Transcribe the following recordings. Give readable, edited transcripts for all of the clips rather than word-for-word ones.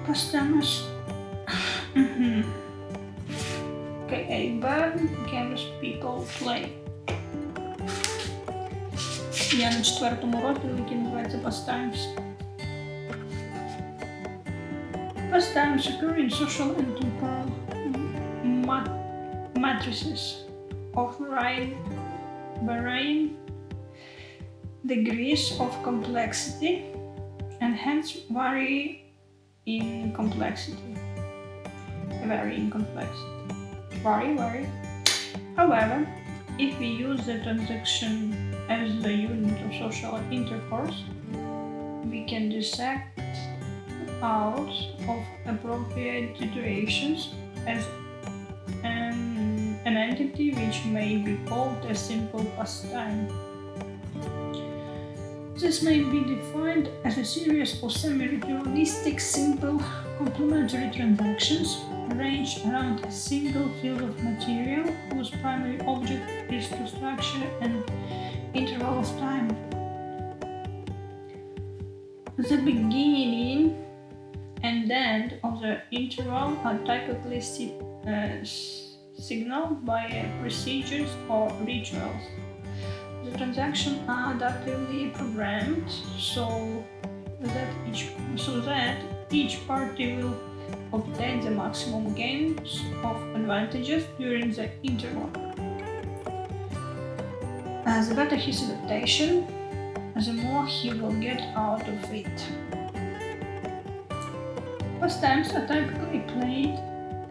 Customers. Okay, a burn games people play. Я на 4-му розділі, який називається Pastimes. Pastimes occur in social and temporal matrices of varying degrees of complexity and hence vary in complexity. However, if we use the transaction as the unit of social intercourse, we can dissect out of appropriate situations as an entity which may be called a simple pastime. This may be defined as a series of semi-ritualistic, simple, complementary transactions arranged around a single field of material whose primary object is to structure an interval of time. The beginning and end of the interval are typically signaled by procedures or rituals. The transactions are adaptively programmed so that each party will obtain the maximum gains of advantages during the interval. The better his adaptation, the more he will get out of it. Pastimes are typically played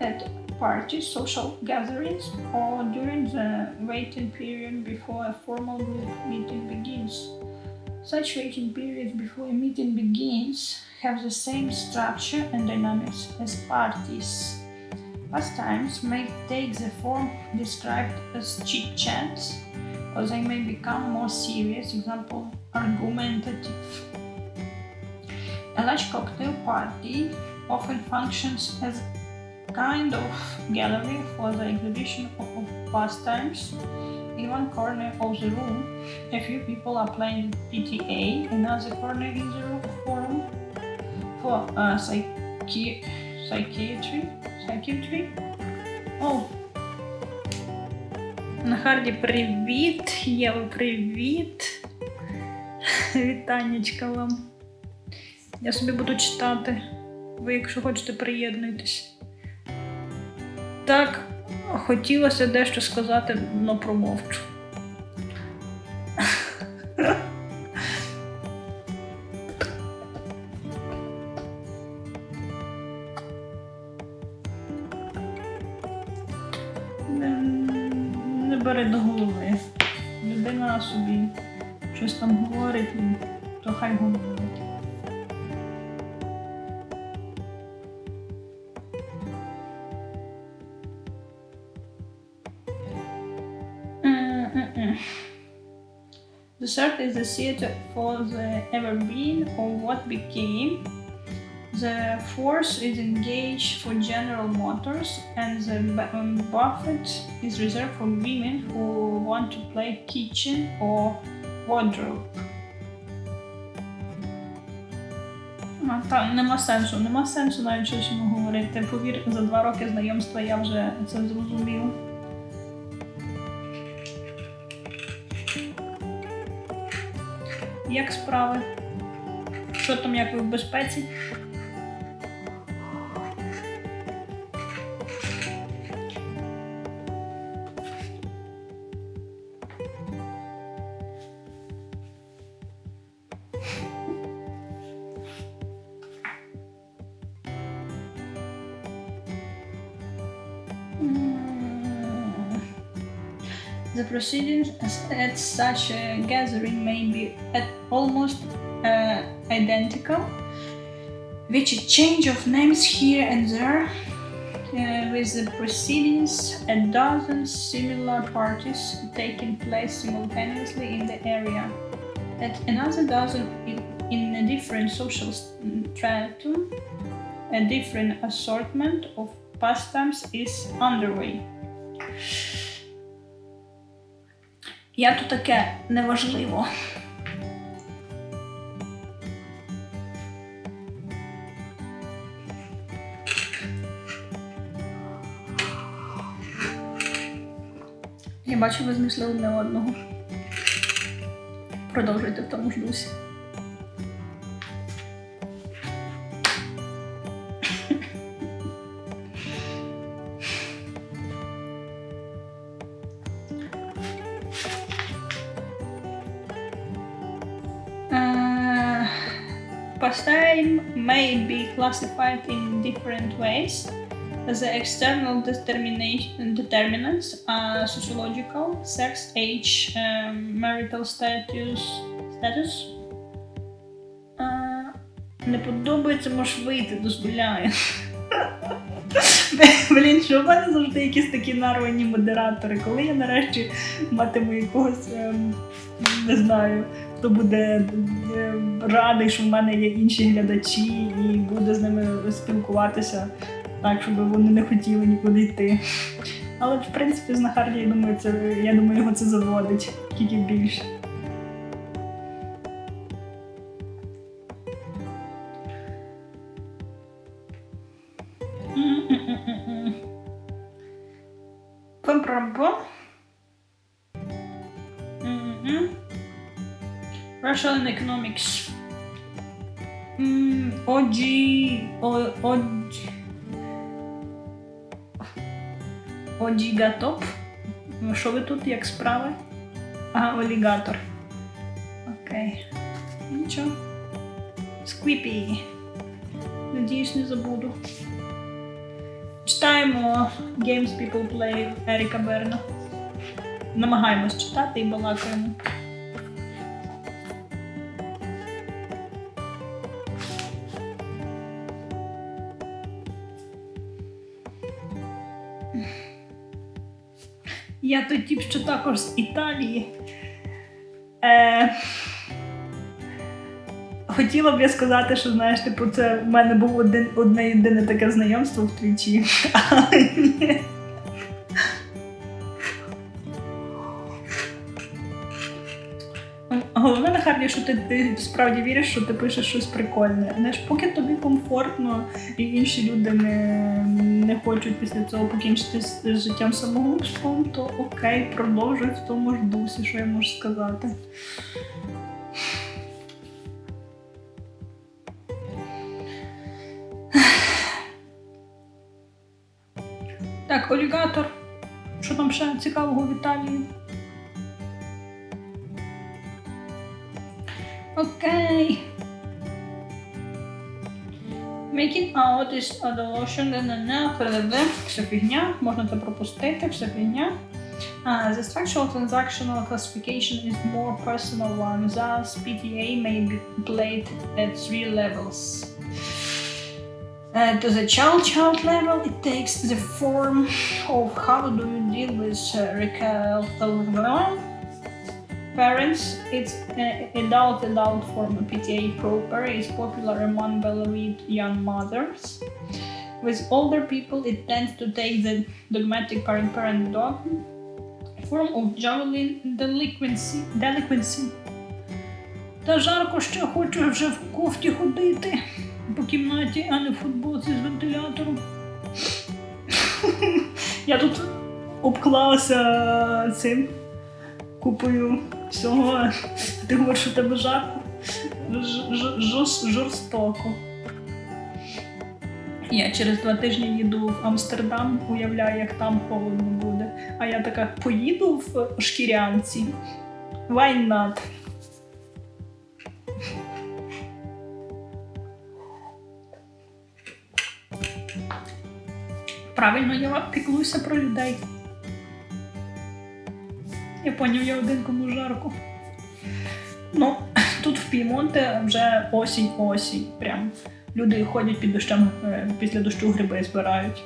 at parties, social gatherings, or during the waiting period before a formal group meeting begins. Such waiting periods before a meeting begins have the same structure and dynamics as parties. Pastimes may take the form described as chit-chats, or they may become more serious, example, argumentative. A large cocktail party often functions as kind of gallery for the exhibition of pastimes. In one corner of the room, a few people are playing PTA, another corner is the forum for psychiatry. Oh. Нахарді, привіт! Єва, привіт! Вітаннячка вам! Я собі буду читати. Ви, якщо хочете, приєднуйтесь. Так, хотілося дещо сказати, но промовчу. Не бери до голови. Людина собі щось там говорить, то хай говорить. The third is the theater for the ever-been or what became. The fourth is engaged for general motors, and the buffet is reserved for women who want to play kitchen or wardrobe. Нема сенсу навіть щось йому говорити. Повір, за 2 роки знайомства я вже це зрозуміла. Як справи? Що там, як ви в безпеці? The proceedings at such a gathering may be almost identical, with a change of names here and there. with the proceedings, a dozen similar parties taking place simultaneously in the area. At another dozen in a different social stratum, a different assortment of pastimes is underway. Я тут таке неважливо. Я бачу, ви знайшли одне одного. Продовжуйте в тому ж дусі. Pastime may be classified in different ways. The external determinants are sociological, sex, age, marital status. Не подобається, можеш вийти, дозволяє. Блін, що в мене завжди якісь такі нарвані модератори. Коли я нарешті матиму якогось, не знаю, хто буде радий, що в мене є інші глядачі і буде з ними спілкуватися так, щоб вони не хотіли нікуди йти. Але, в принципі, знахар, я думаю, його це заводить, тільки більше. Racial and economics. Оджігатоп. Що ви тут, як справи? Ага, олігатор. Окей. Нічого. Сквіпі. Надіюсь, не забуду. Читаємо Games People Play Еріка Берна. Намагаємось читати і балакаємо. Я той тип, що також з Італії. Хотіла б я сказати, що, знаєш, типу, це в мене було одне єдине таке знайомство в Твічі, але ні. Головне на Харлі, що ти справді віриш, що ти пишеш щось прикольне. Знаєш, поки тобі комфортно і інші люди не хочуть після цього покінчити з життям самогубством, то окей, продовжуй в тому ж дусі, що я можу сказати. Так, олігатор. Що там ще цікавого в Італії? Окей. Making out is adolescent, все фігня, можна це пропустити, все фігня. The structural transactional classification is more personal one, thus PTA may be played at 3 levels. To the child level, it takes the form of how do you deal with recalcitrant parents. Its adult form, PTA proper, is popular among well-read young mothers. With older people, it tends to take the dogmatic parent-parent dog form of juvenile delinquency. Та жарко, що хочу вже в кофті ходити по кімнаті, а не в футболці з вентилятором. Я тут обклалася цим купою всього, а ти говориш, що тебе жарко. Жорстоко. Я через 2 тижні їду в Амстердам, уявляю, як там холодно буде. А я така, поїду в шкірянці. Why not? Правильно, я піклуюся про людей. Я поняв, я один, кому жарко. Ну, тут в П'ємонте вже осінь. Прям. Люди ходять під дощем, після дощу гриби збирають.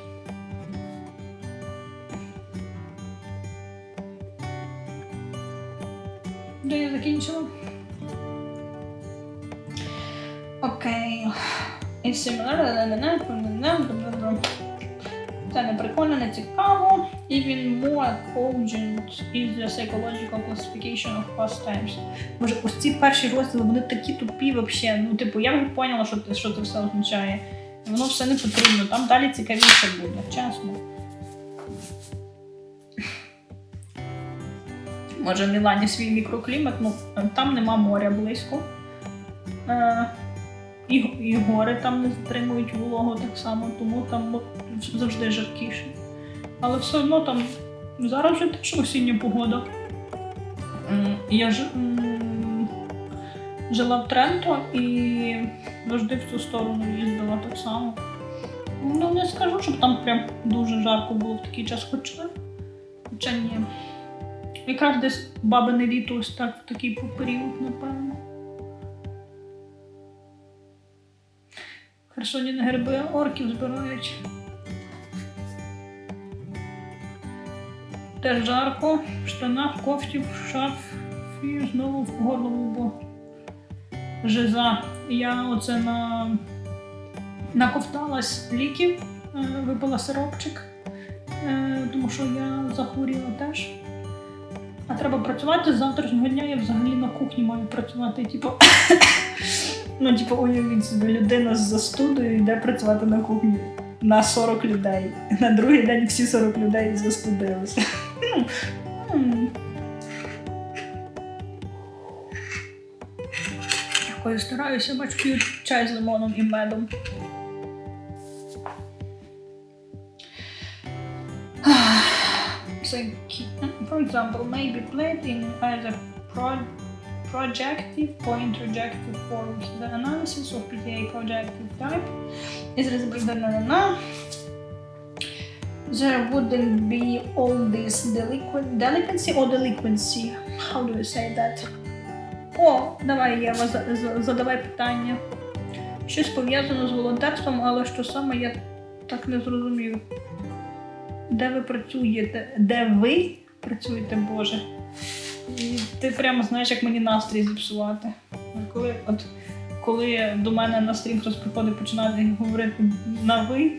І це не прикольно, не цікаво. Even more cogent is the psychological classification of pastimes. Може, ось ці перші розділи, вони такі тупі взагалі. Ну, типу, я вже поняла, що це все означає. Воно все не потрібно, там далі цікавіше буде, чесно. Може, в Мілані свій мікроклімат, ну, там нема моря близько. І гори там не затримують вологу так само, тому там завжди жаркіше. Але все одно там зараз вже теж осіння погода. Я жила в Тренто і завжди в цю сторону їздила так само. Ну, не скажу, щоб там прям дуже жарко було в такий час, хоча ні. Якраз десь бабине літо ось так в такий період, напевно. Херсоні на гриби орків збирають. Теж жарко, в штанах, кофті, в шарфі, знову в горлову, бо жиза. Я оце наковталась ліків, випила сиропчик, тому що я захворіла теж. А треба працювати з завтрашнього дня, я взагалі на кухні маю працювати, уявіть собі, людина з застудою йде працювати на кухні на 40 людей. На другий день всі 40 людей застудилися. Я стараюся, бачу, п'ю чай з лимоном і медом. For example, may be played in either projective or interjective forms. The analysis of PTA projective type is there wouldn't be all this delinquency or delinquency. How do you say that? Давай, Єва, задавай питання. Щось пов'язано з волонтерством, але що саме, я так не зрозумів. Де ви працюєте? Де ви працюєте, Боже? І ти прямо знаєш, як мені настрій зіпсувати. Коли до мене на стрім хтось приходить починати говорити на ви,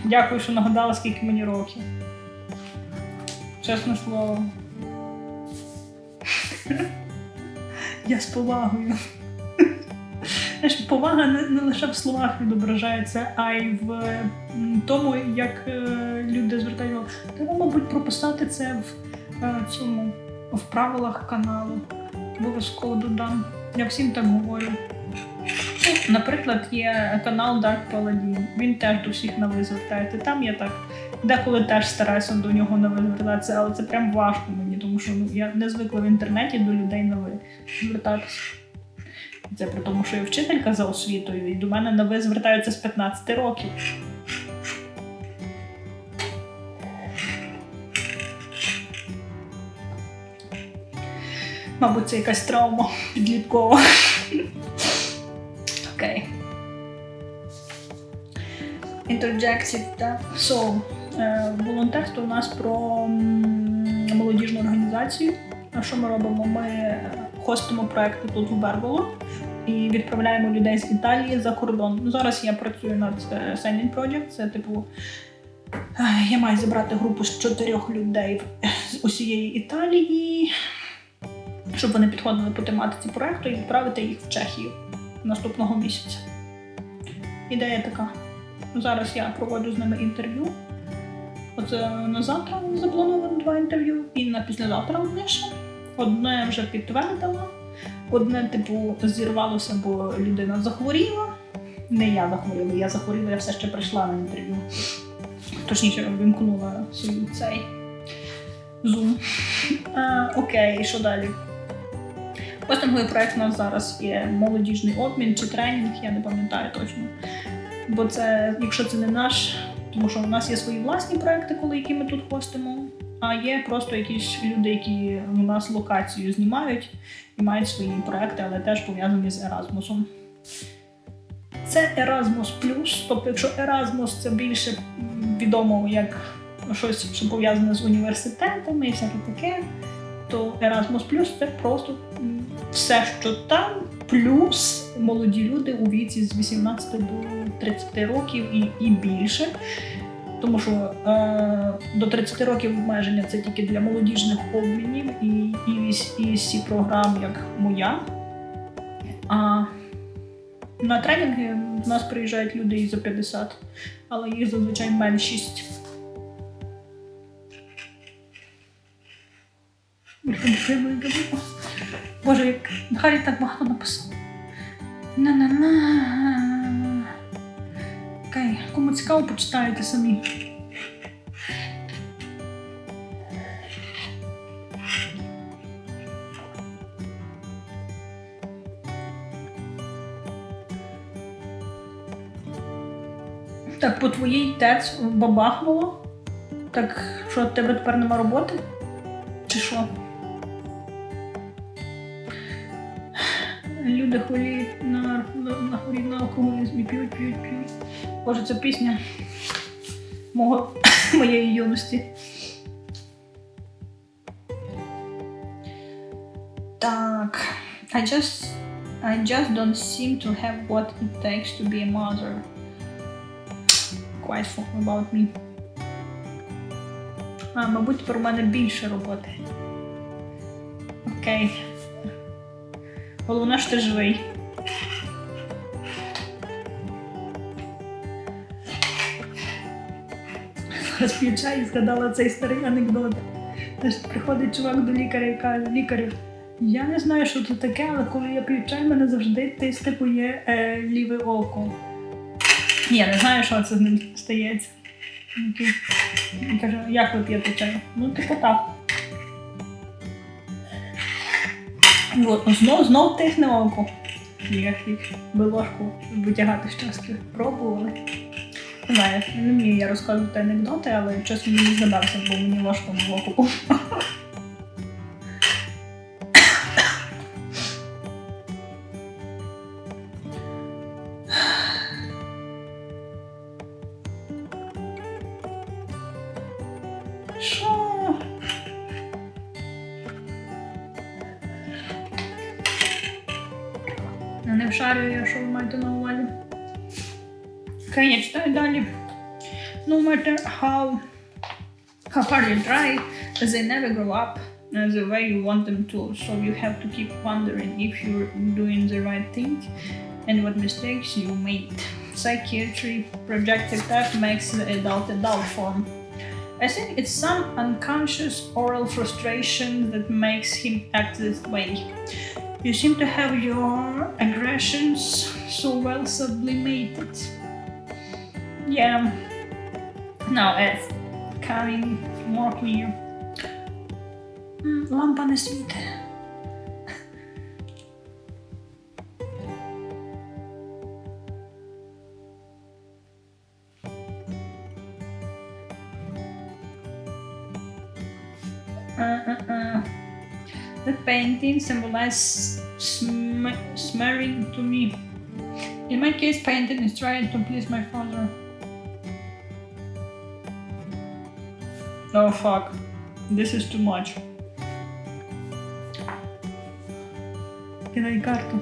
дякую, що нагадала, скільки мені років. Чесне слово. Я з повагою. Знаєш, повага не лише в словах відображається, а й в тому, як люди звертають увагу. Треба, мабуть, прописати це в правилах каналу. Обов'язково додам. Я всім так говорю. Наприклад, є канал Dark Paladin. Він теж до всіх на ви звертається. Там я так деколи теж стараюся до нього на ви звертатися, але це прям важко мені, тому що я не звикла в інтернеті до людей на ви звертатися. Це при тому, що я вчителька за освітою, і до мене на ви звертаються з 15 років. Мабуть, це якась травма підліткова. Окей. Interjective, так. Волонтерство у нас про молодіжну організацію. А що ми робимо? Ми хостимо проекти тут у Берголо і відправляємо людей з Італії за кордон. Зараз я працюю над Sending Project. Це я маю зібрати групу з 4 людей з усієї Італії, щоб вони підходили по тематиці проекту і відправити їх в Чехію наступного місяця. Ідея така. Зараз я проводжу з ними інтерв'ю. Оце на завтра заплановано 2 інтерв'ю і на післязавтра одне ще. Одне вже підтвердила, одне, зірвалося, бо людина захворіла. Не я захворіла, я все ще прийшла на інтерв'ю. Точніше, вимкнула цей Zoom. Окей, що далі? Хостинговий проєкт у нас зараз є молодіжний обмін чи тренінг, я не пам'ятаю точно. Бо це, якщо це не наш, тому що у нас є свої власні проєкти, які ми тут хостимо, а є просто якісь люди, які у нас локацію знімають і мають свої проєкти, але теж пов'язані з Еразмусом. Це Erasmus+, тобто якщо Erasmus це більше відомо як щось, що пов'язане з університетами і всяке таке, то Erasmus+, це просто все, що там, плюс молоді люди у віці з 18 до 30 років і більше. Тому що до 30 років обмеження це тільки для молодіжних обмінів і всі програм, як моя. А на тренінги в нас приїжджають люди і за 50, але їх зазвичай меншість. Боже, як Харі так багато написав. Окей, кому цікаво, почитайте самі. Так, по твоїй ТЕЦ бабахнуло? Так, що, в тебе тепер нема роботи? Чи що? Люди хворіють на алкоголізм і п'ють. Боже, це пісня моєї юності. Так. I just don't seem to have what it takes to be a mother. Quite about me. Мабуть, тепер у мене більше роботи. Окей. Головне, що ти живий. Розп'ю чай і згадала цей старий анекдот. Тож приходить чувак до лікаря і каже: лікарю, я не знаю, що це таке, але коли я п'ю чай, мене завжди тисне ліве око. Я не знаю, що це з ним стається. Він каже: як ви п'єте чай? Ну, типу так. Знов тисне око. Як би ложку витягати з чашки. Пробували. Не знаю, не вмію я розказувати анекдоти, але чесно мені згадався, бо мені важко в око був. Що? Я не вшарюю, що ви маєте на увазі. Окей, я читаю далі. No matter how hard you try, they never grow up the way you want them to. So you have to keep wondering if you're doing the right thing and what mistakes you made. Psychiatry projected that makes the adult form. I think it's some unconscious oral frustration that makes him act this way. You seem to have your aggressions so well sublimated. Yeah, now it's coming more clear. Лампа не світить. The painting symbolizes smearing to me. In my case, painting is trying to please my father. Oh fuck, this is too much. Кидай карту.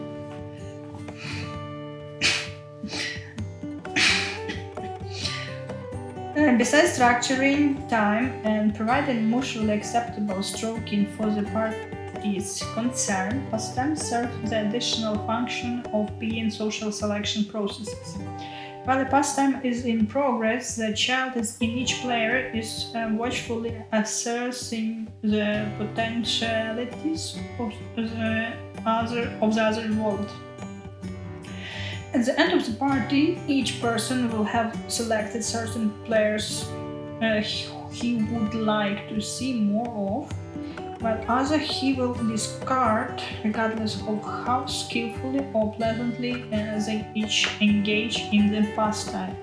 Besides structuring time and providing emotionally acceptable stroking for the parties concerned, pastime serves the additional function of being social selection processes. While the pastime is in progress, the child in each player is watchfully assessing the potentialities of the other involved. At the end of the party, each person will have selected certain players he would like to see more of, while others he will discard regardless of how skillfully or pleasantly they each engage in the pastime.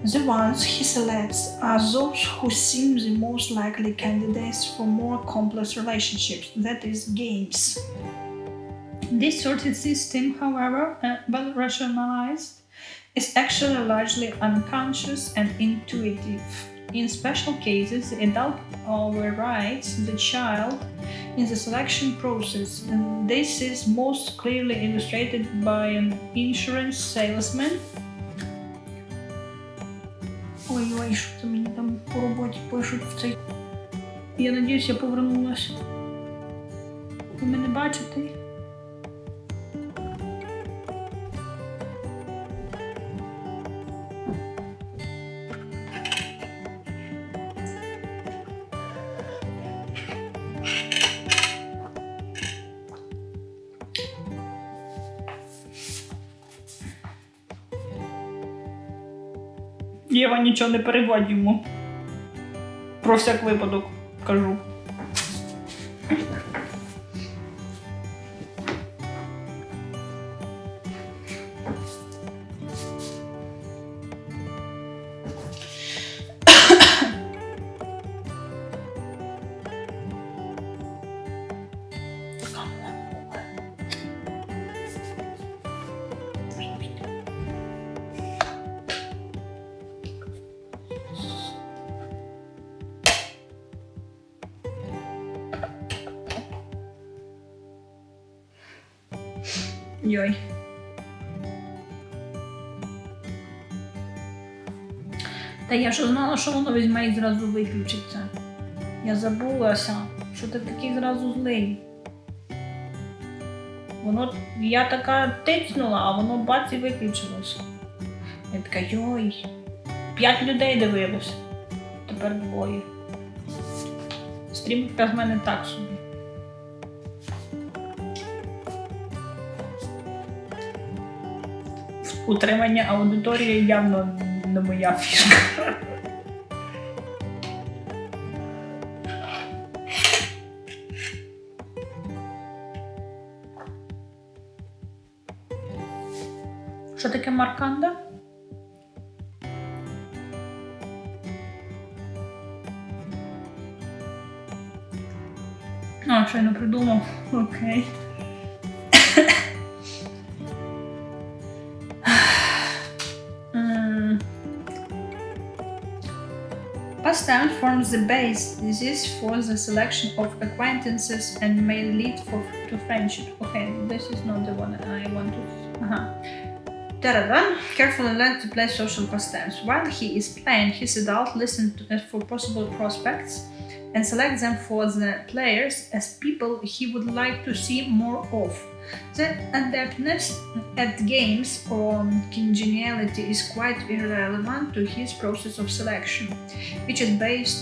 The ones he selects are those who seem the most likely candidates for more complex relationships, that is, games. This sorted system, however, well rationalized, is actually largely unconscious and intuitive. in special cases, the adult overrides the child in the selection process. And this is most clearly illustrated by an insurance salesman. Ой-ой, що це мені там по роботі пишуть в цей... Я надіюсь, я повернулася. Ви мене бачите? Єва, нічого не переводь йому. Про всяк випадок кажу. Йой. Та я ж знала, що воно візьме і зразу виключиться. Я забулася, що ти такий зразу злий. Воно, я така тицнула, а воно бац і виключилося. Я така, йой. 5 людей дивилося. Тепер 2. Стрімка в мене так собі. Утримання аудиторії явно не моя фішка. Що таке марканда? А, що я не придумав? Окей. Past tense forms the basis for the selection of acquaintances and may lead to friendship. Okay, this is not the one I want to... Carefully learn to play social past tense. While he is playing, his adult listens for possible prospects and select them for the players as people he would like to see more of. The adeptness at games or congeniality is quite irrelevant to his process of selection, which is based,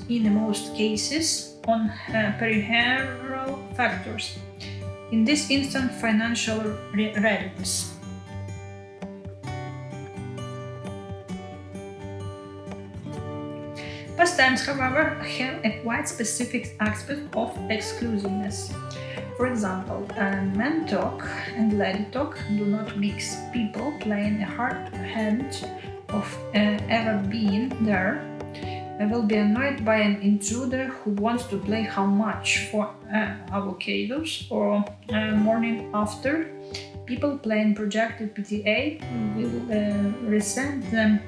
in most cases, on peripheral factors. In this instance, financial readiness. Past tense, however, have a quite specific aspect of exclusiveness. For example, man talk and lady talk do not mix. People playing a hard hand of ever being there will be annoyed by an intruder who wants to play how much for avocados or morning after. People playing projected PTA will resent the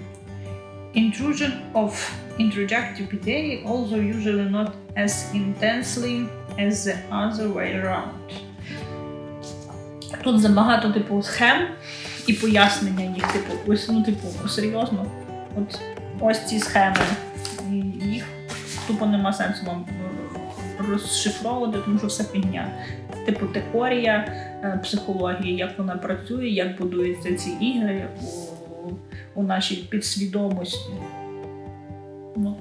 intrusion of introjective PTA, although usually not as intensely as the other way around. Тут забагато типу схем і пояснення їх, типу, ось, ну, типу, серйозно, от ось ці схеми, і їх тупо нема сенсу вам розшифровувати, тому що все фігня. Типу теорія психології, як вона працює, як будуються ці ігри у нашій підсвідомості. Ну.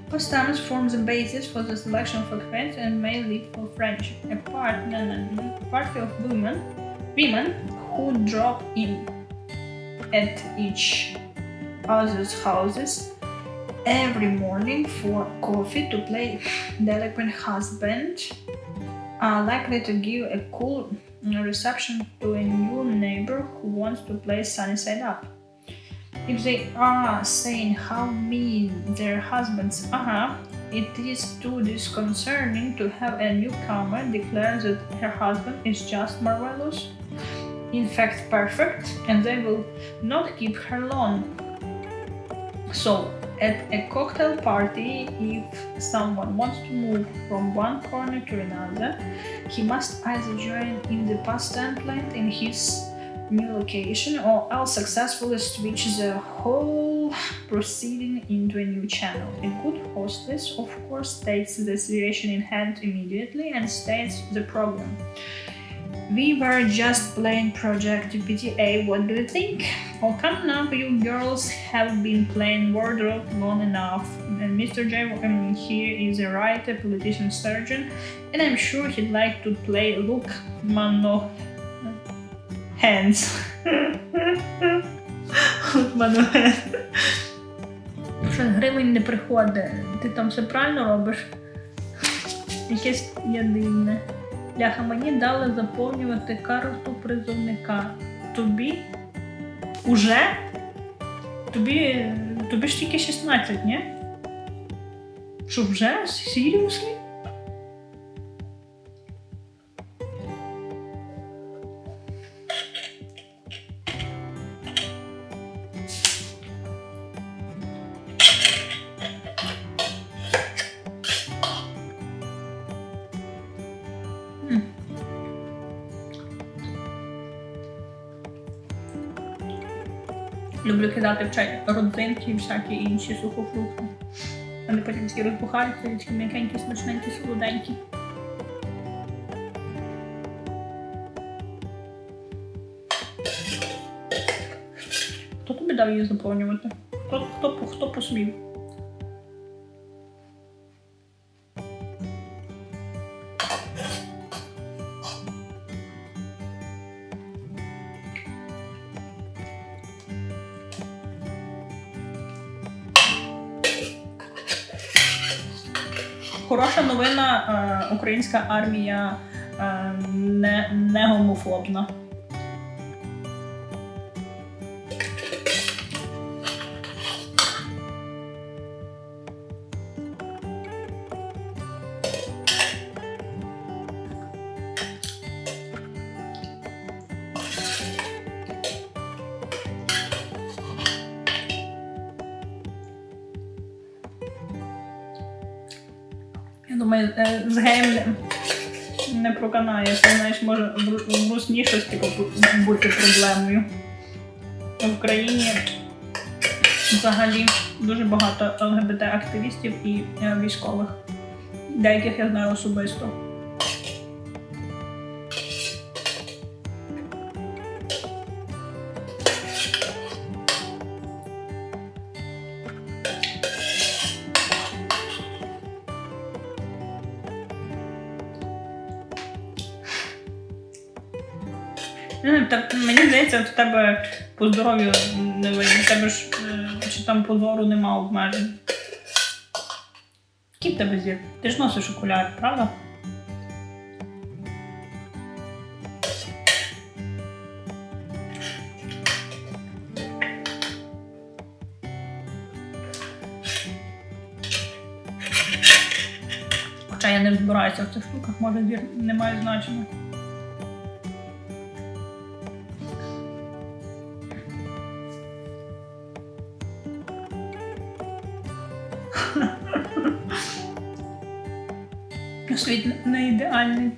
Past tense forms the basis for the selection of acquaintance and may lead for friendship. A party of women who drop in at each other's houses every morning for coffee to play delinquent husband are likely to give a cool reception to a new neighbor who wants to play Sunny Side Up. If they are saying how mean their husbands are, it is too disconcerting to have a newcomer declare that her husband is just marvelous, in fact perfect, and they will not keep her long. So, at a cocktail party, if someone wants to move from one corner to another, he must either join in the pastime planned in his new location or else successfully switch the whole proceeding into a new channel. A good hostess, of course, takes the situation in hand immediately and states the problem. We were just playing Project PTA, what do you think? Oh, come now, you girls have been playing wardrobe long enough. And Mr. J here is a writer, politician, surgeon, and I'm sure he'd like to play Look Mano Hands. Look Mano Hands. Що гривень не приходить, ти там все правильно робиш? Якесь я дивне. Ляха, мені дали заповнювати карту призовника. Тобі? Уже? Тобі ж тільки 16, ні? Що, вже? Seriously? Люблю кидати в чай родзинки і всякі інші сухофрукти. Вони потім всі розбухаються, і такі м'якенькі, смачненькі, солоденькі. Хто тобі дав її заповнювати? Хто посмів? Хороша новина, українська армія не гомофобна. Я думаю, з геєм не проканає, це, знаєш, може в Русні щось типу, бути проблемою. В Україні взагалі дуже багато ЛГБТ-активістів і військових. Деяких я знаю особисто. Так, мені здається, в тебе по здоров'ю не вийде, в тебе ж чи там по зору нема обмежень. Який в тебе зір? Ти ж носиш окуляри, правда? Хоча я не розбираюся в цих штуках, може зір не має значення. Світ не ідеальний.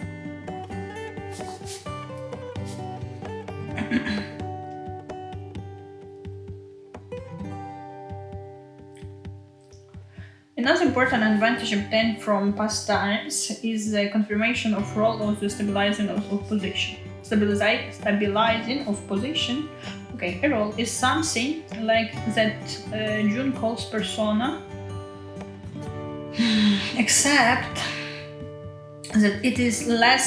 Another important advantage obtained from past times is the confirmation of role of the stabilizing of position. Stabilizing of position. Okay, a role is something like that June calls persona, except that it is less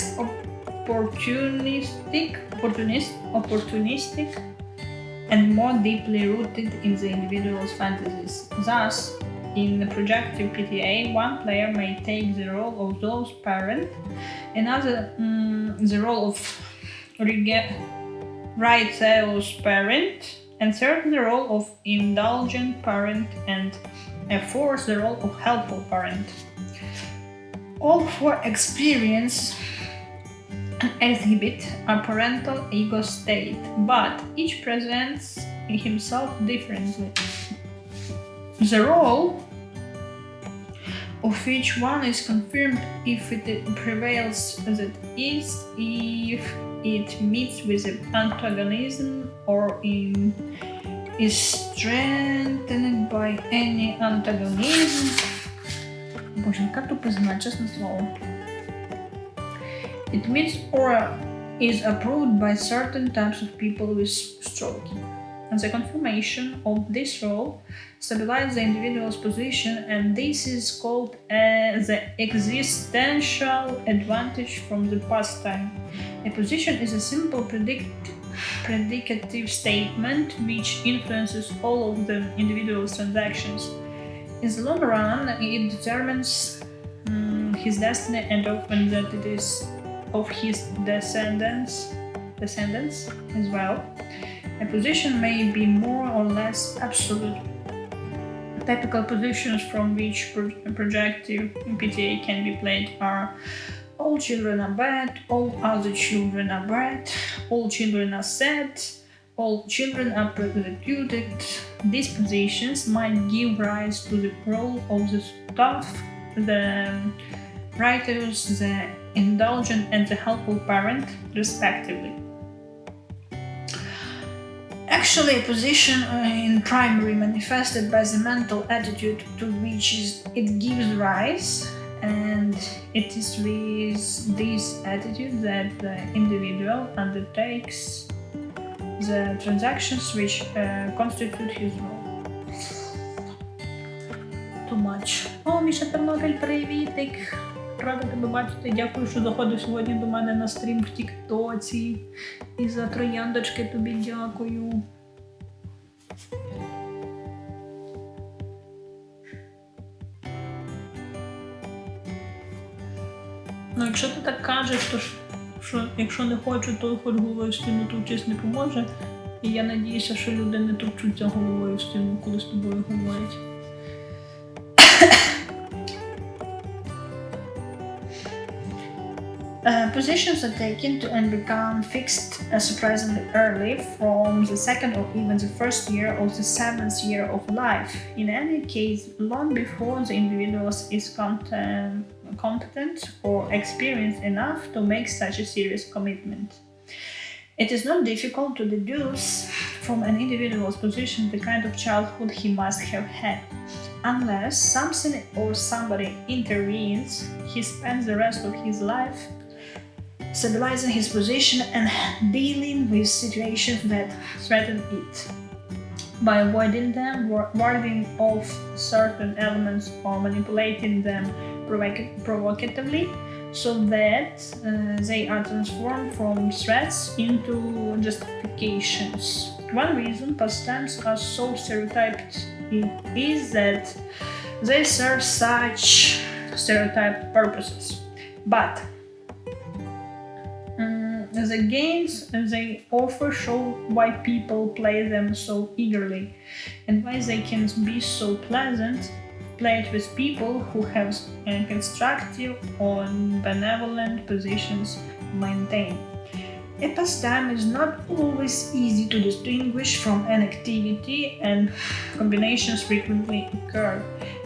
opportunistic and more deeply rooted in the individual's fantasies. Thus, In the projective PTA, one player may take the role of those parent, another the role of righteous parent, and third the role of indulgent parent, and a fourth the role of helpful parent. All four experience and exhibit a parental ego state, but each presents himself differently. The role of each one is confirmed if it prevails, that is, if it meets with the antagonism or is strengthened by any antagonism. Боже, яка тупизна, чесне слово. It meets or is approved by certain types of people with stroke. And the confirmation of this role stabilizes the individual's position, and this is called the existential advantage from the pastime. A position is a simple predicative statement which influences all of the individual's transactions. In the long run, it determines his destiny and often that it is of his descendants as well. A position may be more or less absolute. Typical positions from which projective PTA can be played are: all children are bad, all other children are bad, all children are sad, all children are persecuted. These positions might give rise to the role of the tough, the righteous, the indulgent, and the helpful parent, respectively. Actually, a position in primary manifested by the mental attitude to which it gives rise, and it is with this attitude that the individual undertakes the transactions which constitute his role. Too much. О, Міша Тернопіль, привітик! Рада тебе бачити. Дякую, що заходив сьогодні до мене на стрім в Тіктоці. І за трояндочки тобі дякую. Ну, якщо ти так кажеш, то що якщо не хочу, то хоч головою в стіну товчись не поможе. І я надіюся, що люди не товчуться головою в стіну, коли з тобою говорять. Positions are taken to and become fixed surprisingly early, from the second or even the first year of the seventh year of life. In any case, long before the individual is competent or experienced enough to make such a serious commitment. It is not difficult to deduce from an individual's position the kind of childhood he must have had. Unless something or somebody intervenes, he spends the rest of his life stabilizing his position and dealing with situations that threaten it. By avoiding them, warding off certain elements or manipulating them provocatively, so that they are transformed from threats into justifications. One reason pastimes are so stereotyped is that they serve such stereotyped purposes. But the games they offer show why people play them so eagerly and why they can be so pleasant played with people who have constructive or benevolent positions maintained. A pastime is not always easy to distinguish from an activity, and combinations frequently occur.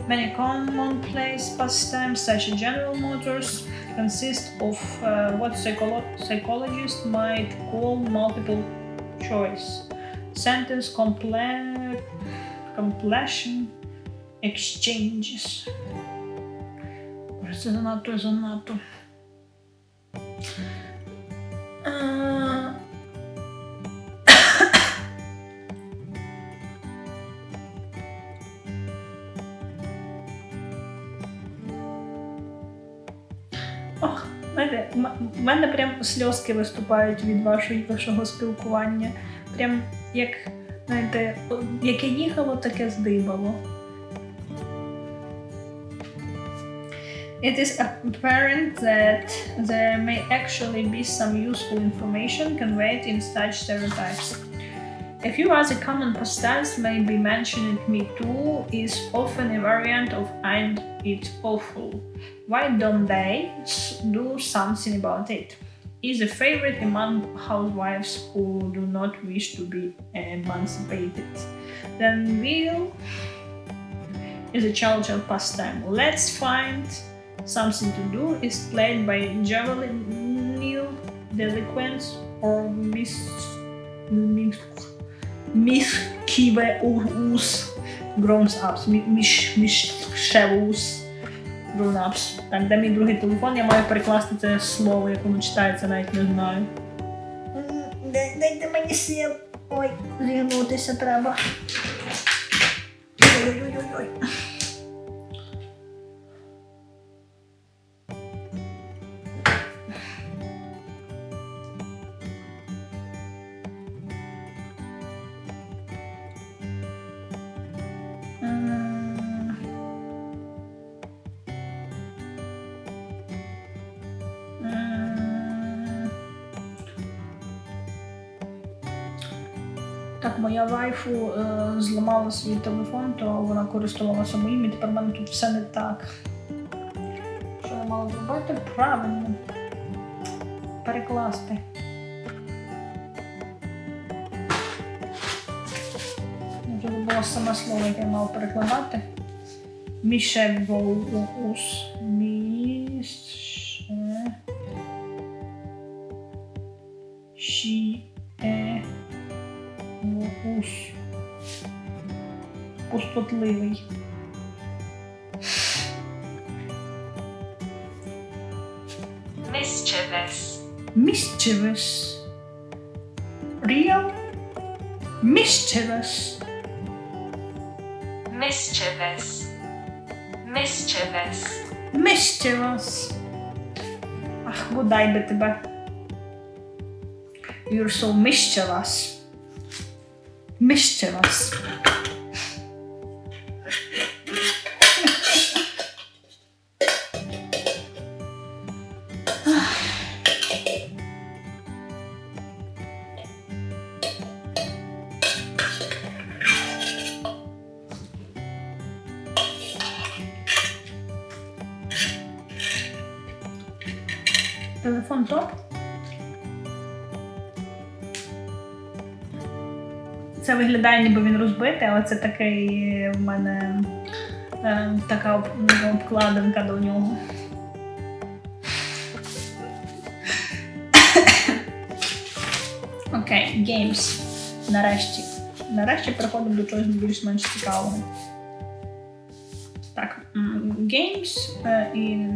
Many commonplace pastimes, such as General Motors, consist of what psychologists might call multiple choice, sentence completion exchanges. Це занадто. Ох, знаєте, в мене прям сльозки виступають від вашого спілкування. Прям як, знаєте, яке їхало, таке здибало. It is apparent that there may actually be some useful information conveyed in such stereotypes. A few other common pastimes may be mentioned. Me too is often a variant of "ain't it awful? Why don't they do something about it?" Is a favorite among housewives who do not wish to be emancipated. Then will is a childhood pastime. Let's find something to do is played by juvenile delinquents or mischievous grown-ups. Mischievous grown-ups. Так, де мій другий телефон? Я маю перекласти це слово, як воно читається, навіть не знаю. Дайте мені сил. Ой, зігнутися треба. Ой-ой-ой-ой. Так, моя вайфу зламала свій телефон, то вона користувалася моїм, і тепер в мене тут все не так. Що я мала зробити? Правильно. Перекласти. Я вже забула саме слово, яке я мала перекладати. Mischievous. Пустотливий. Mischievous. Real? Mischievous. Ах, бодай би тебе. You're so mischievous. Mischievous. Телефон топ. Це виглядає, ніби він розбитий, але це такий в мене така обкладинка до нього. Окей, games. Нарешті переходимо до чогось більш-менш цікавого. Так, games і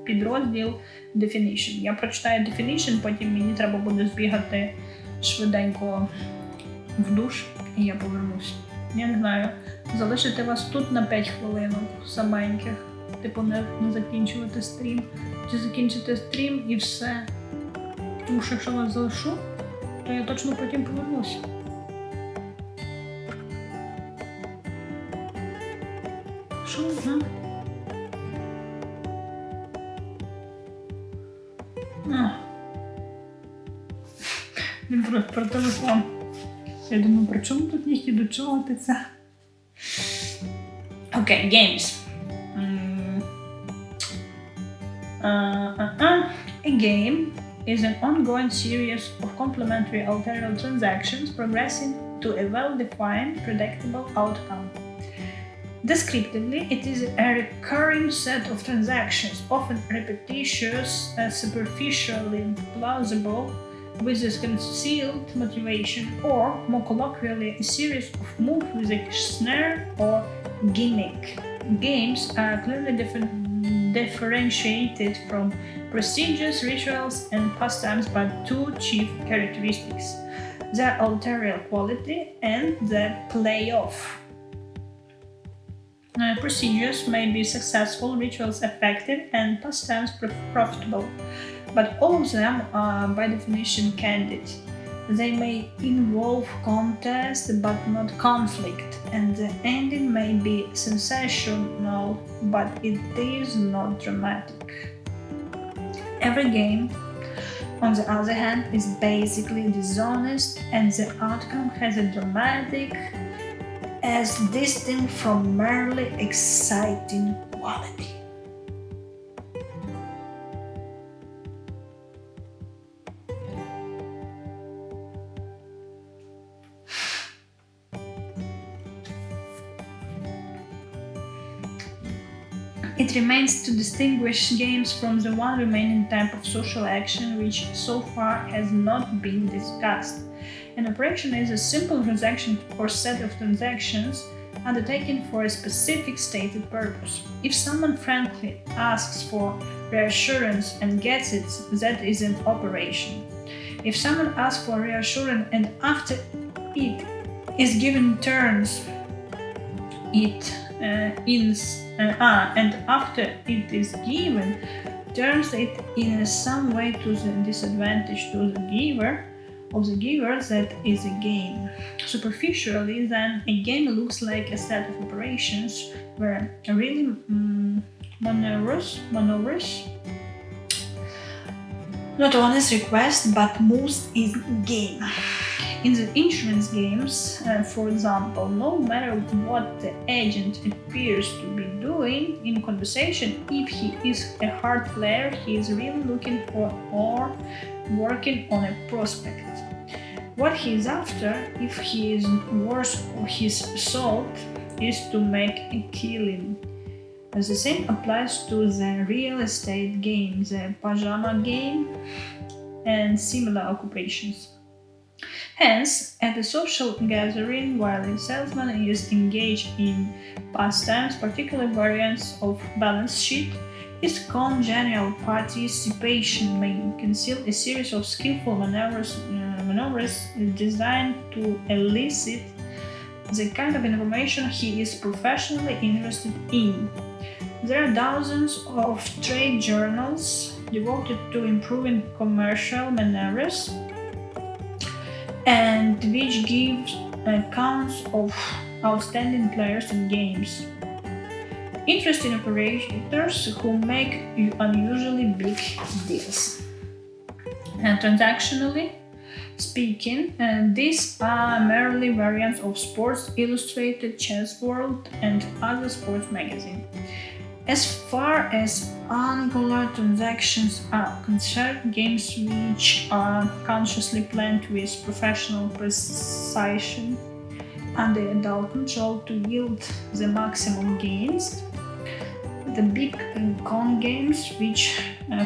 підрозділ definition. Я прочитаю definition, потім мені треба буде збігати швиденько в душ, і я повернусь. Я не знаю, залишити вас тут на 5 хвилинок саменьких, типу не закінчувати стрім, чи закінчити стрім і все. Тому що якщо вас залишу, то я точно потім повернусь. Що? Він просто про телефон. Я думаю, при чому тут їх і до чого ти це? Окей, games. A game is an ongoing series of complementary alternate transactions progressing to a well-defined, predictable outcome. Descriptively, it is a recurring set of transactions, often repetitious, superficially plausible, with a concealed motivation, or, more colloquially, a series of moves with a snare or gimmick. Games are clearly differentiated from procedures, rituals, and pastimes by two chief characteristics: their authorial quality and the play-off. Procedures may be successful, rituals effective, and pastimes profitable, but all of them are by definition candid. They may involve contest but not conflict, and the ending may be sensational, but it is not dramatic. Every game, on the other hand, is basically dishonest, and the outcome has a dramatic, as distinct from merely exciting quality. It remains to distinguish games from the one remaining type of social action which so far has not been discussed. An operation is a simple transaction or set of transactions undertaken for a specific stated purpose. If someone frankly asks for reassurance and gets it, that is an operation. If someone asks for reassurance and after it is given terms, and after it is given, turns it in some way to the disadvantage to the giver, that is a game. Superficially, then, a game looks like a set of operations where really maneuvers, not honest request, but most is game. In the insurance games, for example, no matter what the agent appears to be doing in conversation, if he is a hard player, he is really looking for or working on a prospect. What he is after, if he is worth his salt, is to make a killing. The same applies to the real estate game, the pajama game, and similar occupations. Hence, at a social gathering, while a salesman is engaged in pastimes, particular variants of balance sheet, his congenial participation may conceal a series of skillful maneuvers designed to elicit the kind of information he is professionally interested in. There are dozens of trade journals devoted to improving commercial maneuvers, and which gives accounts of outstanding players in games. Interesting operators who make unusually big deals. And transactionally speaking, these are merely variants of Sports Illustrated, Chess World, and other sports magazines. As far as angular transactions are concerned, games which are consciously planned with professional precision under adult control to yield the maximum gains. The big con games, which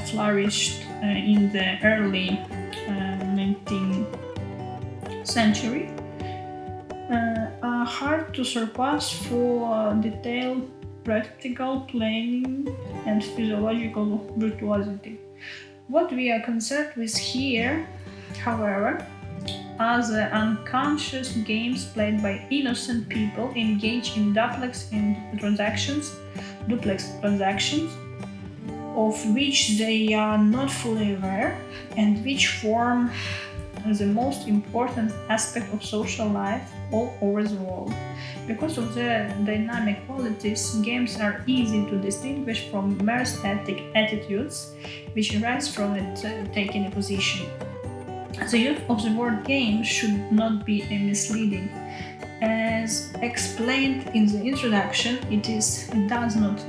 flourished in the early 19th century, are hard to surpass for detailed practical planning and physiological virtuosity. What we are concerned with here, however, are the unconscious games played by innocent people engaged in duplex transactions, of which they are not fully aware, and which form the most important aspect of social life all over the world. Because of their dynamic qualities, games are easy to distinguish from mere static attitudes which arise from it taking a position. The use of the word game should not be misleading. As explained in the introduction, it does not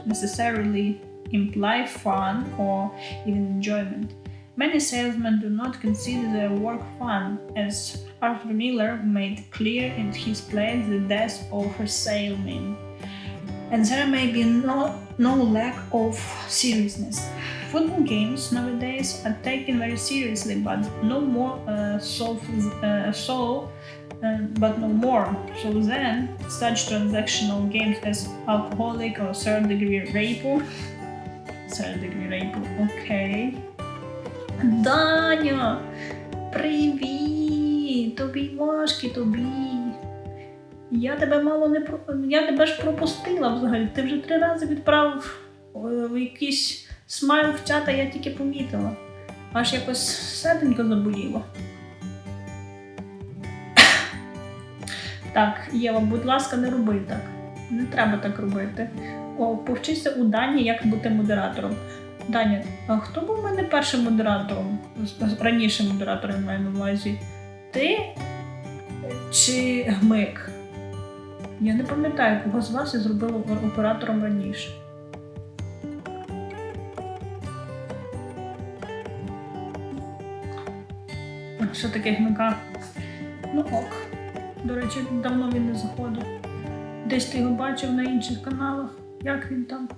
necessarily imply fun or even enjoyment. Many salesmen do not consider their work fun, as Arthur Miller made clear in his play The Death of a Salesman. And there may be no lack of seriousness. Football games nowadays are taken very seriously, but no more. So then, such transactional games as alcoholic or third-degree rape, okay. Даня, привіт! Тобі важкі, тобі. Я тебе ж пропустила взагалі. Ти вже 3 рази відправив якийсь смайл в чат, а я тільки помітила. Аж якось серденько заболіло. Так, Єва, будь ласка, не роби так. Не треба так робити. Повчися у Дані, як бути модератором. Даня, а хто був у мене першим модератором? Раніше модератором, я маю на увазі. Ти чи Гмик? Я не пам'ятаю, кого з вас я зробила оператором раніше. Що таке Гмика? Ну ок. До речі, давно він не заходив. Десь ти його бачив на інших каналах. Як він там?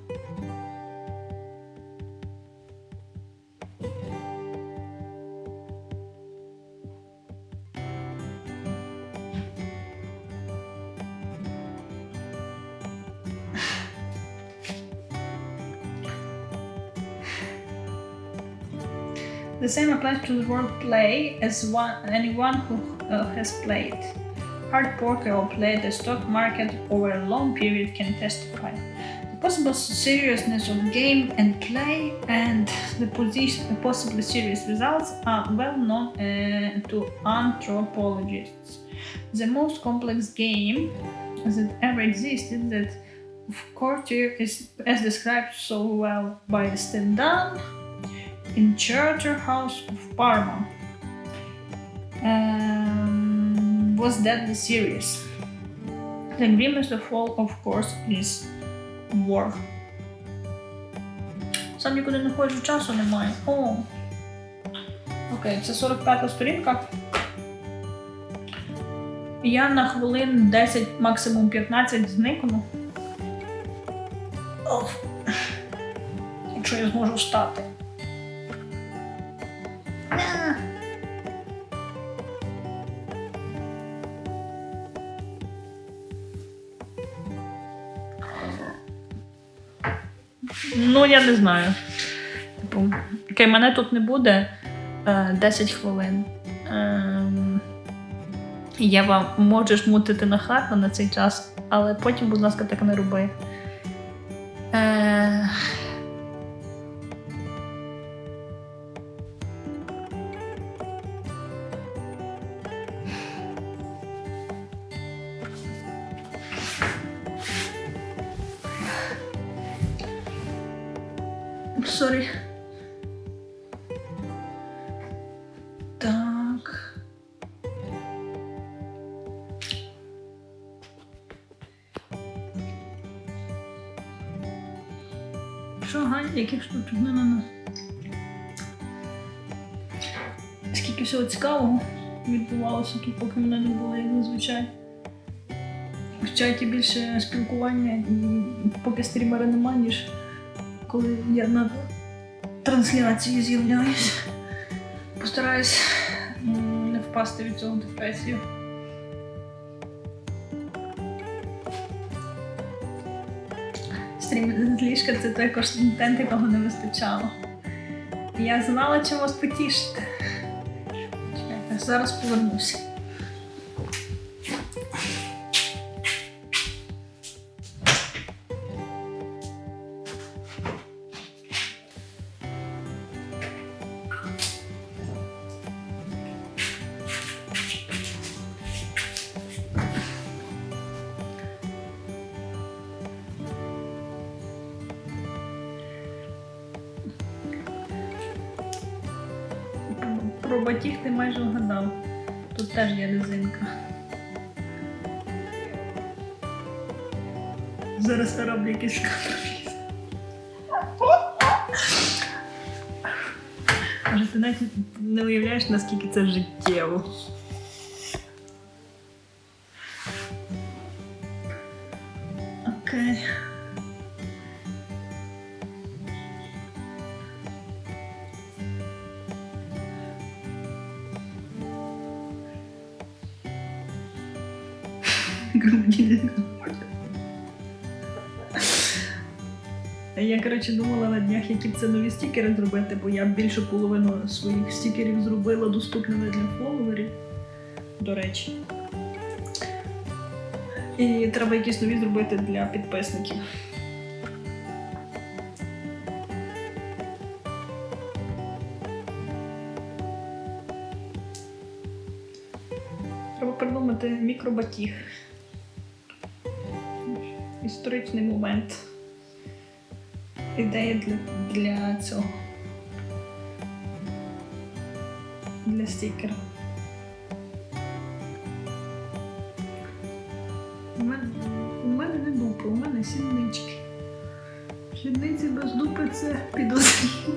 The same applies to the word play as anyone who has played hard poker or played the stock market over a long period can testify. The possible seriousness of game and play and the possibly serious results are well known to anthropologists. The most complex game that ever existed, that of courtier is as described so well by Stendhal in Charterhouse of Parma, was deadly serious. The grimmest of all, of course, is war. Сам нікуди не ходжу, часу немає. Окей, це 45-та сторінка. Я на хвилин 10, максимум 15 зникну. Якщо я зможу встати. Ну, я не знаю. Типу, окей, мене тут не буде 10 хвилин. Єва, можеш мутити на хату на цей час, але потім, будь ласка, так не роби. Сорі. Так. Що, Ганя, яких штучок? Не. Скільки всього цікавого відбувалося, поки мене не було, як зазвичай. В чаті більше спілкування і поки стрімера немає, ніж коли я на трансляції з'являюсь. Постараюсь не впасти від цього в депресію. Стрім з ліжка – це той контент, якого не вистачало. Я знала, чим вас потішити. Чекайте, зараз повернуся. Про батіг ти майже вгадав. Тут теж є резинка. Зараз я роблю якийсь компроміс. Може, ти навіть не уявляєш, наскільки це життєво. Окей. Я, коротше, думала на днях, які б це нові стікери зробити, бо я більшу половину своїх стікерів зробила доступними для фоловерів, до речі. І треба якісь нові зробити для підписників. Треба придумати мікробатіг. історичний момент. Ідея для цього. Для стікера. У мене не дупи, у мене сіднички. Сідниці без дупи це підозріло.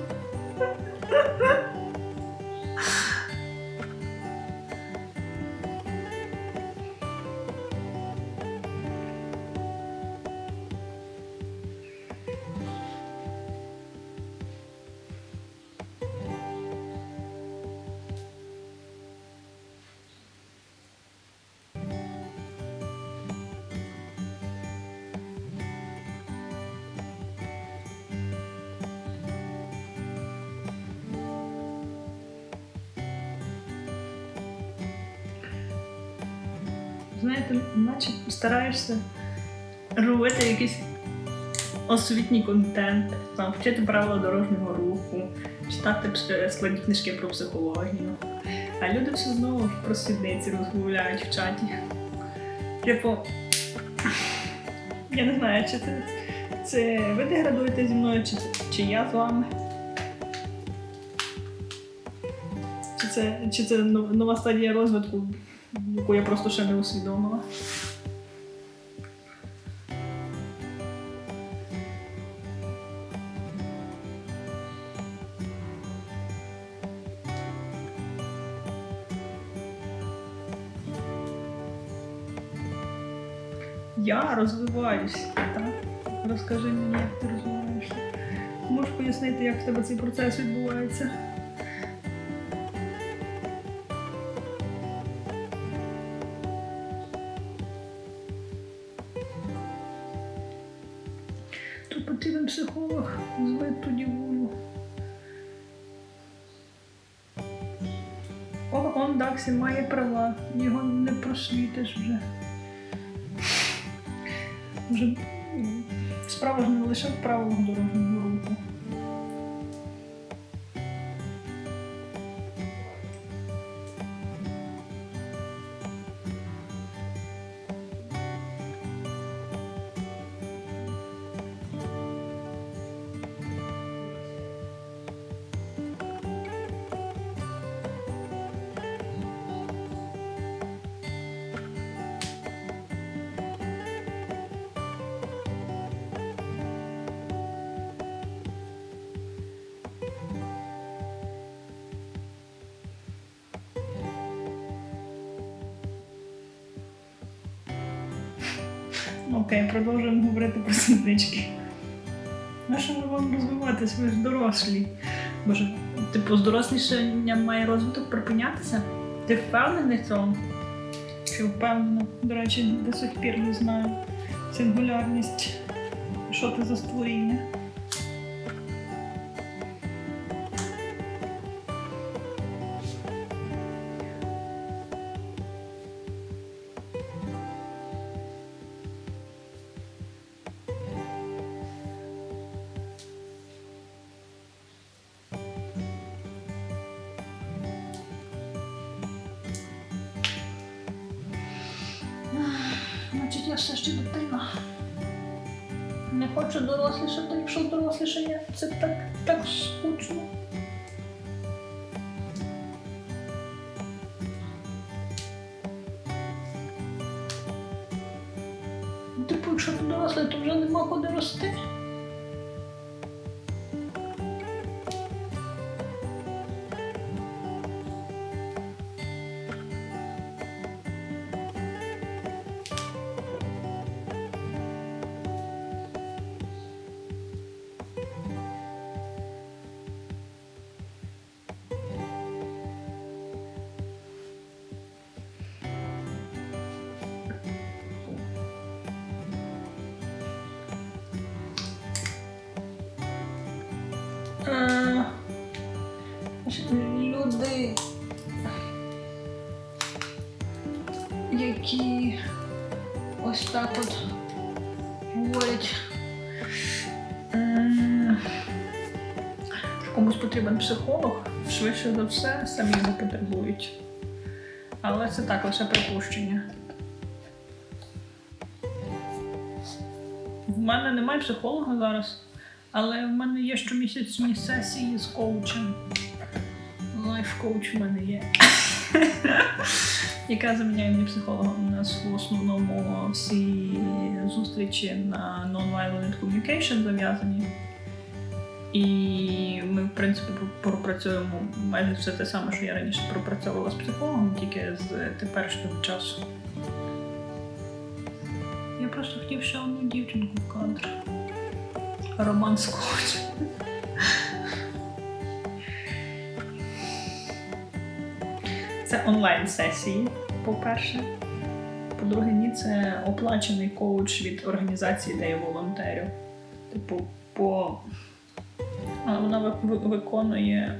Знаєте, наче стараєшся робити якийсь освітній контент, там, вчити правила дорожнього руху, читати складні книжки про психологію. А люди все знову про сідниці розмовляють в чаті. Типу, я не знаю, чи це ви деградуєте зі мною, чи я з вами. Чи це нова стадія розвитку, яку я просто ще не усвідомила. Я розвиваюсь, так? Розкажи мені, як ти розвиваєшся. Можеш пояснити, як в тебе цей процес відбувається? Тут потрібен психолог, звить тоді волю. Он Даксі має права, його не просвітиш вже. Вже справа ж не лише в правилах дорожнього руху. Окей, продовжуємо говорити про сіднички. На що ми вам розвиватись? Ви ж дорослі. Боже, типу, з дорослішанням має розвиток припинятися? Ти впевнений в цьому? Чи впевнена? До речі, до сих пір не знаю. Сингулярність. Що це за створіння? Значить, я все ще дитина. Не хочу дорослішати, якщо дорослішання це так скучно. Типу, якщо ти дорослий, то вже нема куди рости. Люди, які ось так от говорять, що комусь потрібен психолог, швидше за все, самі його потребують. Але це так, лише припущення. мене немає психолога зараз, але в мене є щомісячні сесії з коучем. Лайф-коуч в мене є. Яка заміняє мені психолога. У нас в основному всі зустрічі на non-violent communication зав'язані. І ми, в принципі, пропрацюємо майже все те саме, що я раніше пропрацьовувала з психологом, тільки з теперішнього часу. Я просто хотів ще одну дівчинку в кадр. Роман з коучем. Це онлайн-сесії, по-перше. По-друге, ні, це оплачений коуч від організації, де я волонтерю. Типу, вона виконує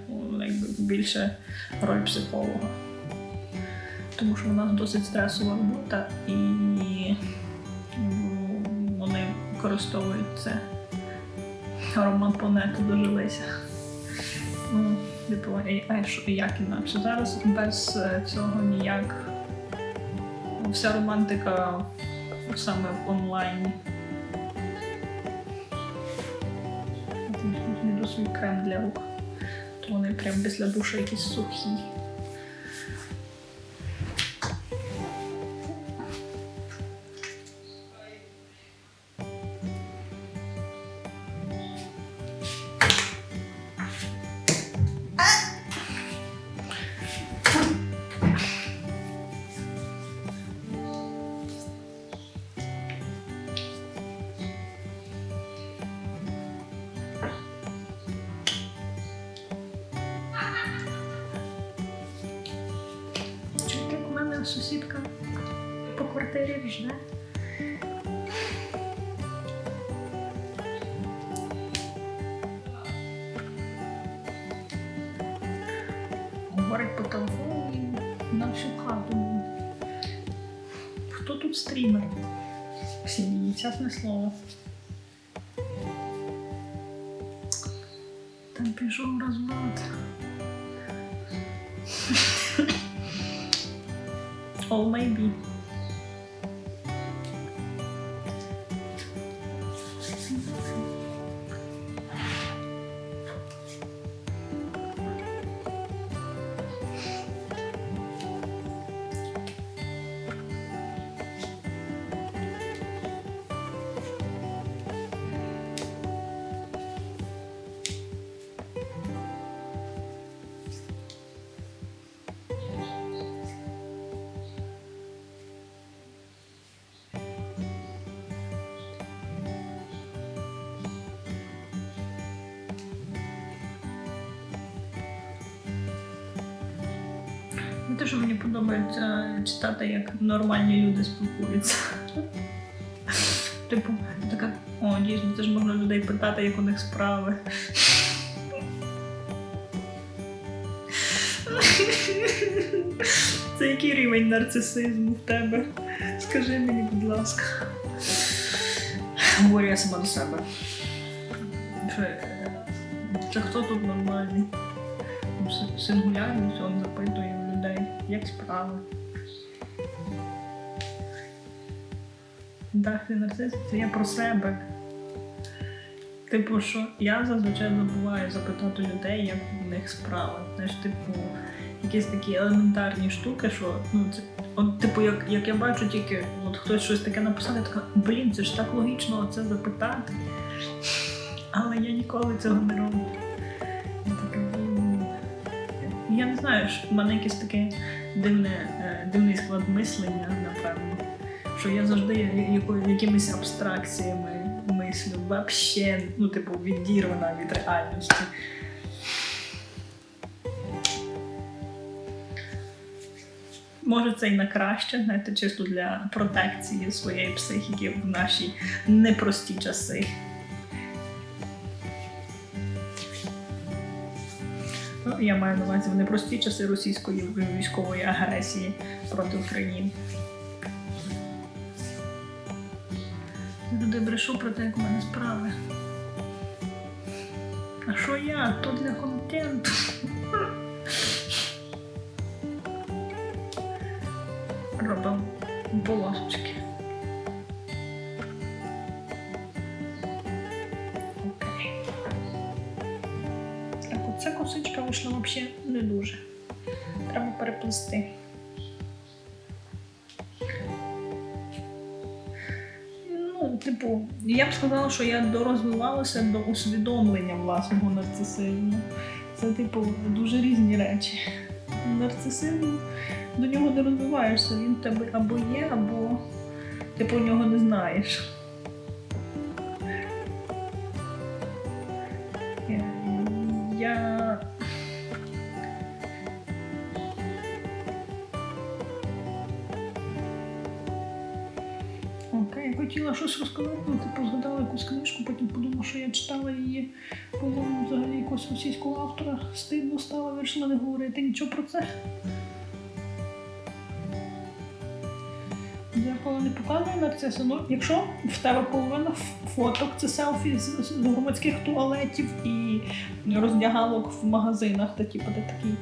більше роль психолога. Тому що у нас досить стресова робота і вони використовують це. Роман по нету дожилися. Як інакше. Зараз без цього ніяк. Вся романтика саме в онлайні. Знайду свій крем для рук. То вони прям після душу якісь сухі. Сусідка по квартирі жде. Говорить по телефону і на всю хату. Хто тут стрімер? В сім'ї, чесне слово. Там пішов розлад. Or maybe. Не те, що мені подобається читати, як нормальні люди спілкуються. Типу, така, дійсно, це ж можна людей питати, як у них справи. Це який рівень нарцисизму в тебе? Скажи мені, будь ласка. Говорю я сама до себе. Це хто тут нормальний? Сингулярність, він запитує у людей, як справи. Так, нарцис, це я про себе. Типу, що я зазвичай забуваю запитати людей, як у них справи. Знаєш, типу, якісь такі елементарні штуки, що, це, типу, як я бачу тільки, хтось щось таке написав, я така, це ж так логічно це запитати. Але я ніколи цього не роблю. Я не знаю, в мене якийсь такий дивний склад мислення, напевно, що я завжди якимись абстракціями мислю, вообще, відірвана від реальності. Може це і на краще, знаєте, чисто для протекції своєї психіки в наші непрості часи. Я маю на увазі в непрості часи російської військової агресії проти України. Люди брешу про те, як у мене справи. А що я? То для контенту. Робимо полосочки. Так, оця косичка вийшла взагалі не дуже. Треба переплести. Ну, типу, я б сказала, що я дорозвивалася до усвідомлення власного нарцисизму. Це, типу, дуже різні речі. Нарцисизм, до нього не розвиваєшся, він в тебе або є, або ти про нього не знаєш. Я Окей, хотіла щось розказати, типу згадала якусь книжку, потім подумала, що я читала її, по-моєму, взагалі якогось російського автора, стидно стало, вирішила не говорити нічого про це. Дзеркало не показує нарциса. Ну, якщо в тебе половина фоток, це селфі з громадських туалетів і роздягалок в магазинах, та типу ти такий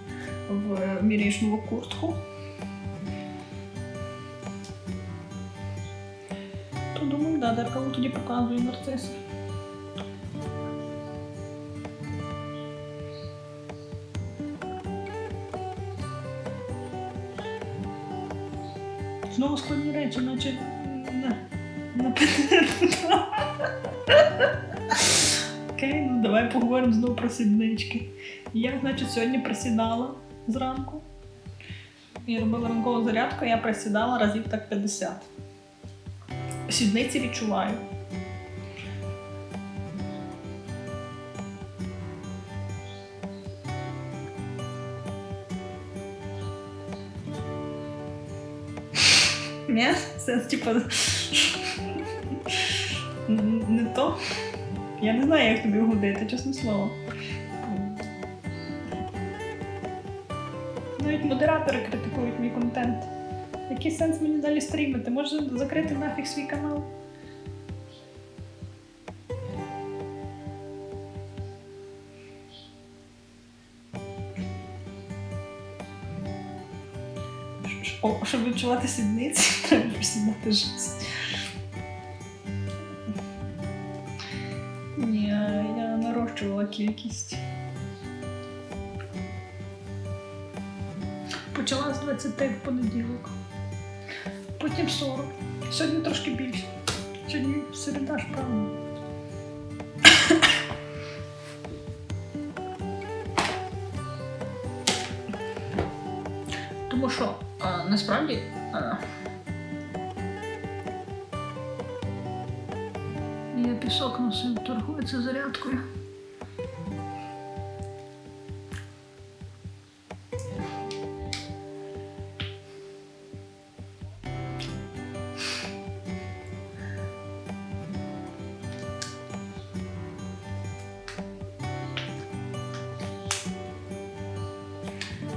міряєш нову куртку, то думаю, да, дзеркало тоді показує нарциса. Знову складні речі, наче на Окей, ну давай поговоримо знову про сіднички. Я, значить, сьогодні присідала зранку. Я робила ранкову зарядку, я присідала разів так 50. Сідниці відчуваю. Ні? Це, типу, не то. Я не знаю, як тобі угодити, чесне слово. Навіть модератори критикують мій контент. Який сенс мені далі стрімити? Може закрити нафіг свій канал? Щоб відчувати сідниці, треба присідати жесть. Ні, я нарощувала кількість. Почала з 20 в понеділок. Потім 40. Сьогодні трошки більше. Сьогодні середа ж, правильно. Тому що насправді я пісок носив, торгується зарядкою.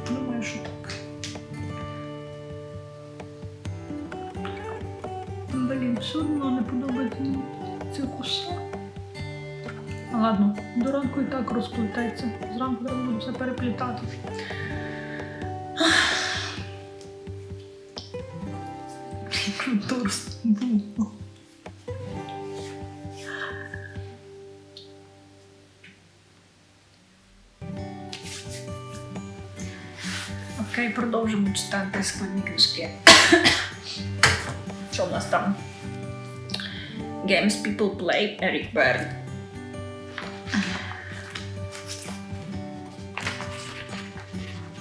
Думаю, що так. Блін, все одно не подобається ця коса. Ладно, до ранку і так розплететься. Зранку треба буде все переплітати. Торс був. Окей, продовжимо читати складні книжки. Що в нас там? Games People Play, Ігри.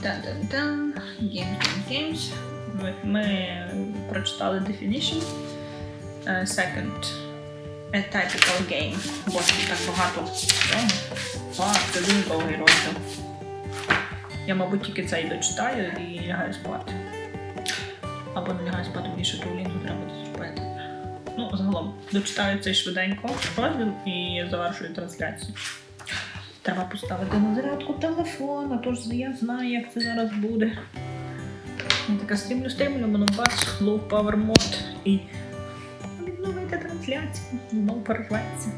Дун-дун-дун. Games. Ми прочитали definition. Second, a typical game. Бо так багато. Це дуже довгий розділ. Я, мабуть, тільки це і дочитаю і лягаю спати. Або не лягаю спати, більше туалінку треба зробити. Ну, загалом, дочитаю цей швиденько розділ і завершую трансляцію. Треба поставити на зарядку телефон, а тож я знаю, як це зараз буде. Я така стрімлю, воно бац, low power mode і відновити трансляцію, знову перерветься.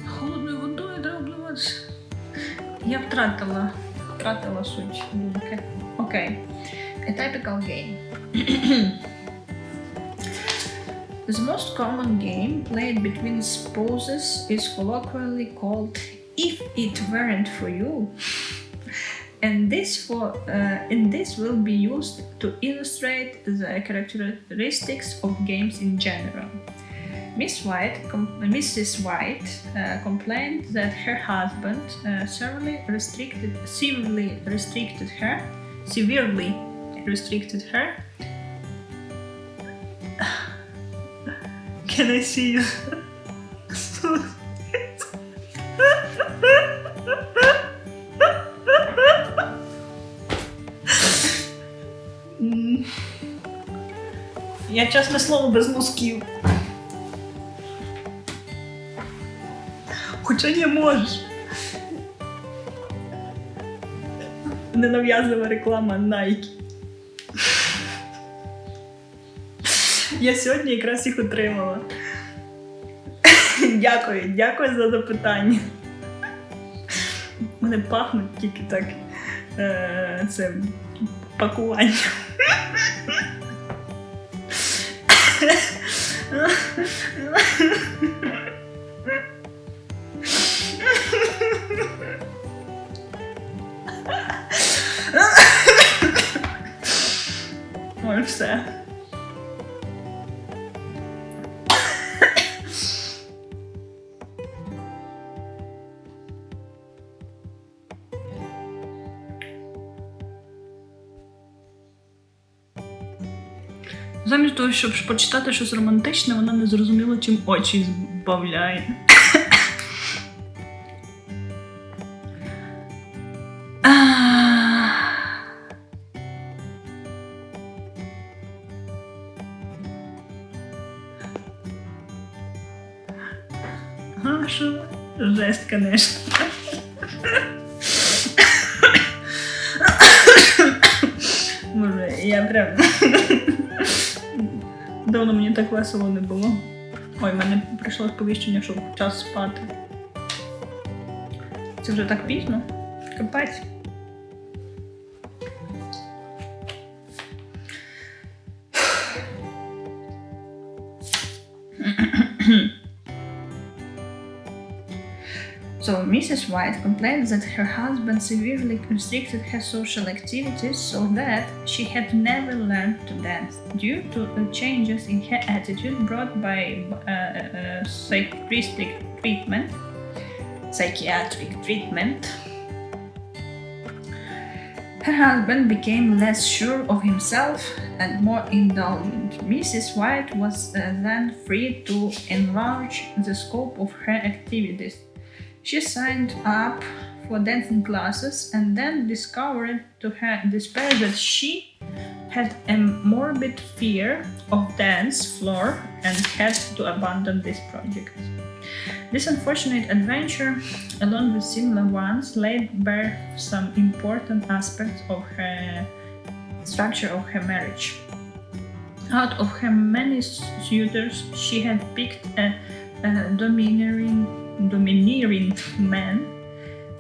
Холодною водою треба обливатися. Я втратила суть думки. Окей. A typical game. The most common game played between spouses is colloquially called "If It Weren't For You." And this will be used to illustrate the characteristics of games in general. Mrs. White complained that her husband severely restricted her. Can I see you? Я, чесне слово, без мозків. Хоча не можеш. Ненав'язлива реклама Nike. Я сьогодні якраз їх отримала. Дякую за запитання. Вони пахнуть тільки так цим пакуванням. Ой, все. Замість того, щоб почитати щось романтичне, вона не зрозуміла, чим очі збавляє. Що? Жесть, конечно. Може, я прям... Давно мені так весело не було. Ой, в мене прийшло сповіщення, що час спати. Це вже так пізно. Капець. So Mrs. White complained that her husband severely restricted her social activities so that she had never learned to dance due to the changes in her attitude brought by psychiatric treatment. Her husband became less sure of himself and more indulgent. Mrs. White was then free to enlarge the scope of her activities. She signed up for dancing classes and then discovered to her despair that she had a morbid fear of dance floor and had to abandon this project. This unfortunate adventure, along with similar ones, laid bare some important aspects of her structure of her marriage. Out of her many suitors, she had picked a domineering man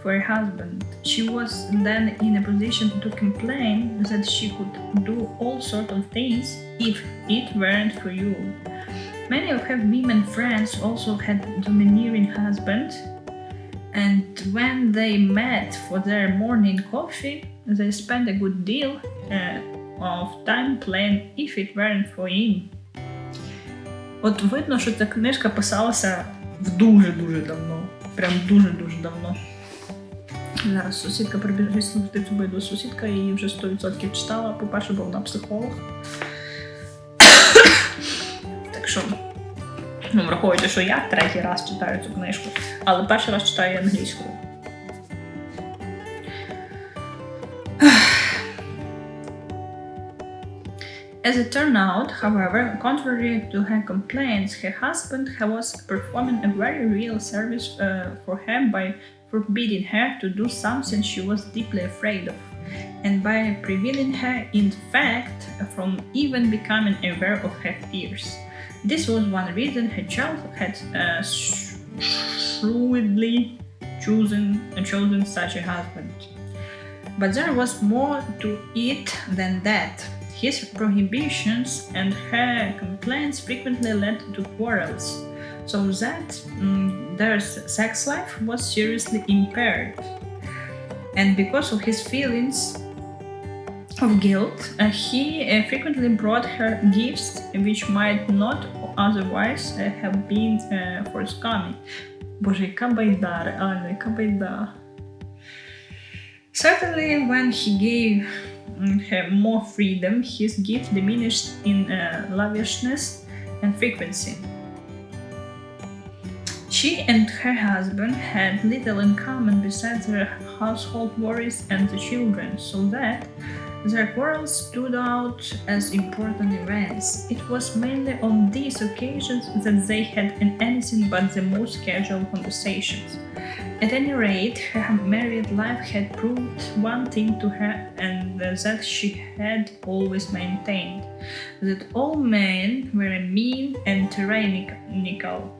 for her husband. She was then in a position to complain that she could do all sorts of things if it weren't for you. Many of her women friends also had domineering husbands, and when they met for their morning coffee, they spent a good deal of time playing if it weren't for him. От видно, що ця книжка писалася в дуже-дуже давно. Прям дуже-дуже давно. Зараз сусідка прибіжить слухати цю байду. Сусідка її вже 100% читала. По-перше, бо вона психолог. Так що, враховуйте, що я третій раз читаю цю книжку, але перший раз читаю її англійською. As it turned out, however, contrary to her complaints, her husband was performing a very real service for her by forbidding her to do something she was deeply afraid of, and by preventing her, in fact, from even becoming aware of her fears. This was one reason her child had shrewdly chosen such a husband. But there was more to it than that. His prohibitions and her complaints frequently led to quarrels, so that their sex life was seriously impaired. And because of his feelings of guilt, he frequently brought her gifts which might not otherwise have been forthcoming. Боже, яка байда, реально, яка байда. Certainly, when he gave her more freedom, his gift diminished in lavishness and frequency. She and her husband had little in common besides their household worries and the children, so that their quarrels stood out as important events. It was mainly on these occasions that they had anything but the most casual conversations. At any rate, her married life had proved one thing to her, and that she had always maintained, that all men were mean and tyrannical.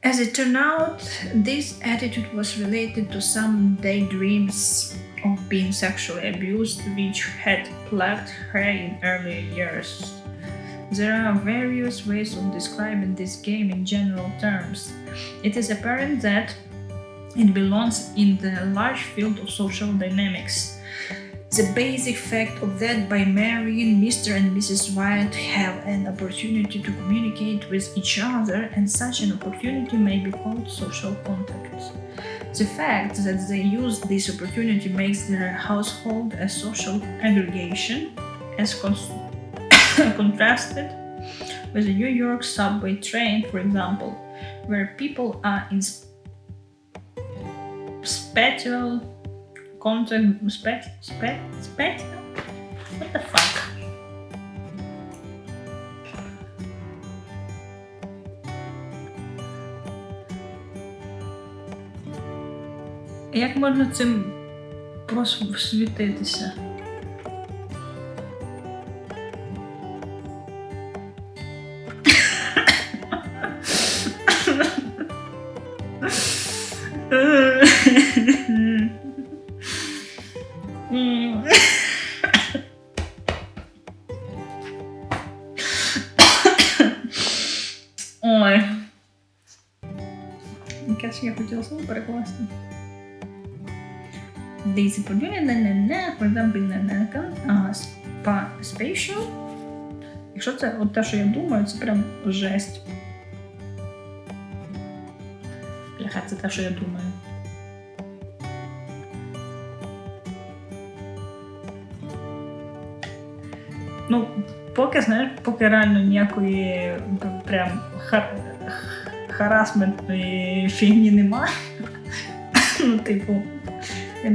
As it turned out, this attitude was related to some daydreams of being sexually abused which had plagued her in earlier years. There are various ways of describing this game in general terms. It is apparent that it belongs in the large field of social dynamics. The basic fact of that by marrying Mr. and Mrs. White have an opportunity to communicate with each other, and such an opportunity may be called social contact. The fact that they use this opportunity makes their household a social aggregation, as contrasted with the New York subway train, for example, where people are in spatial contact. What the fuck? Як можна цим просвітитися? Ой. Якесь я хотіла слово перекласти. Daisy поділі, for example, spatial. Якщо це от те, що я думаю, це прям жесть. Бляха, це те, що я думаю. Ну, поки реально ніякої прям харасментної фігні немає. Ну, типу, я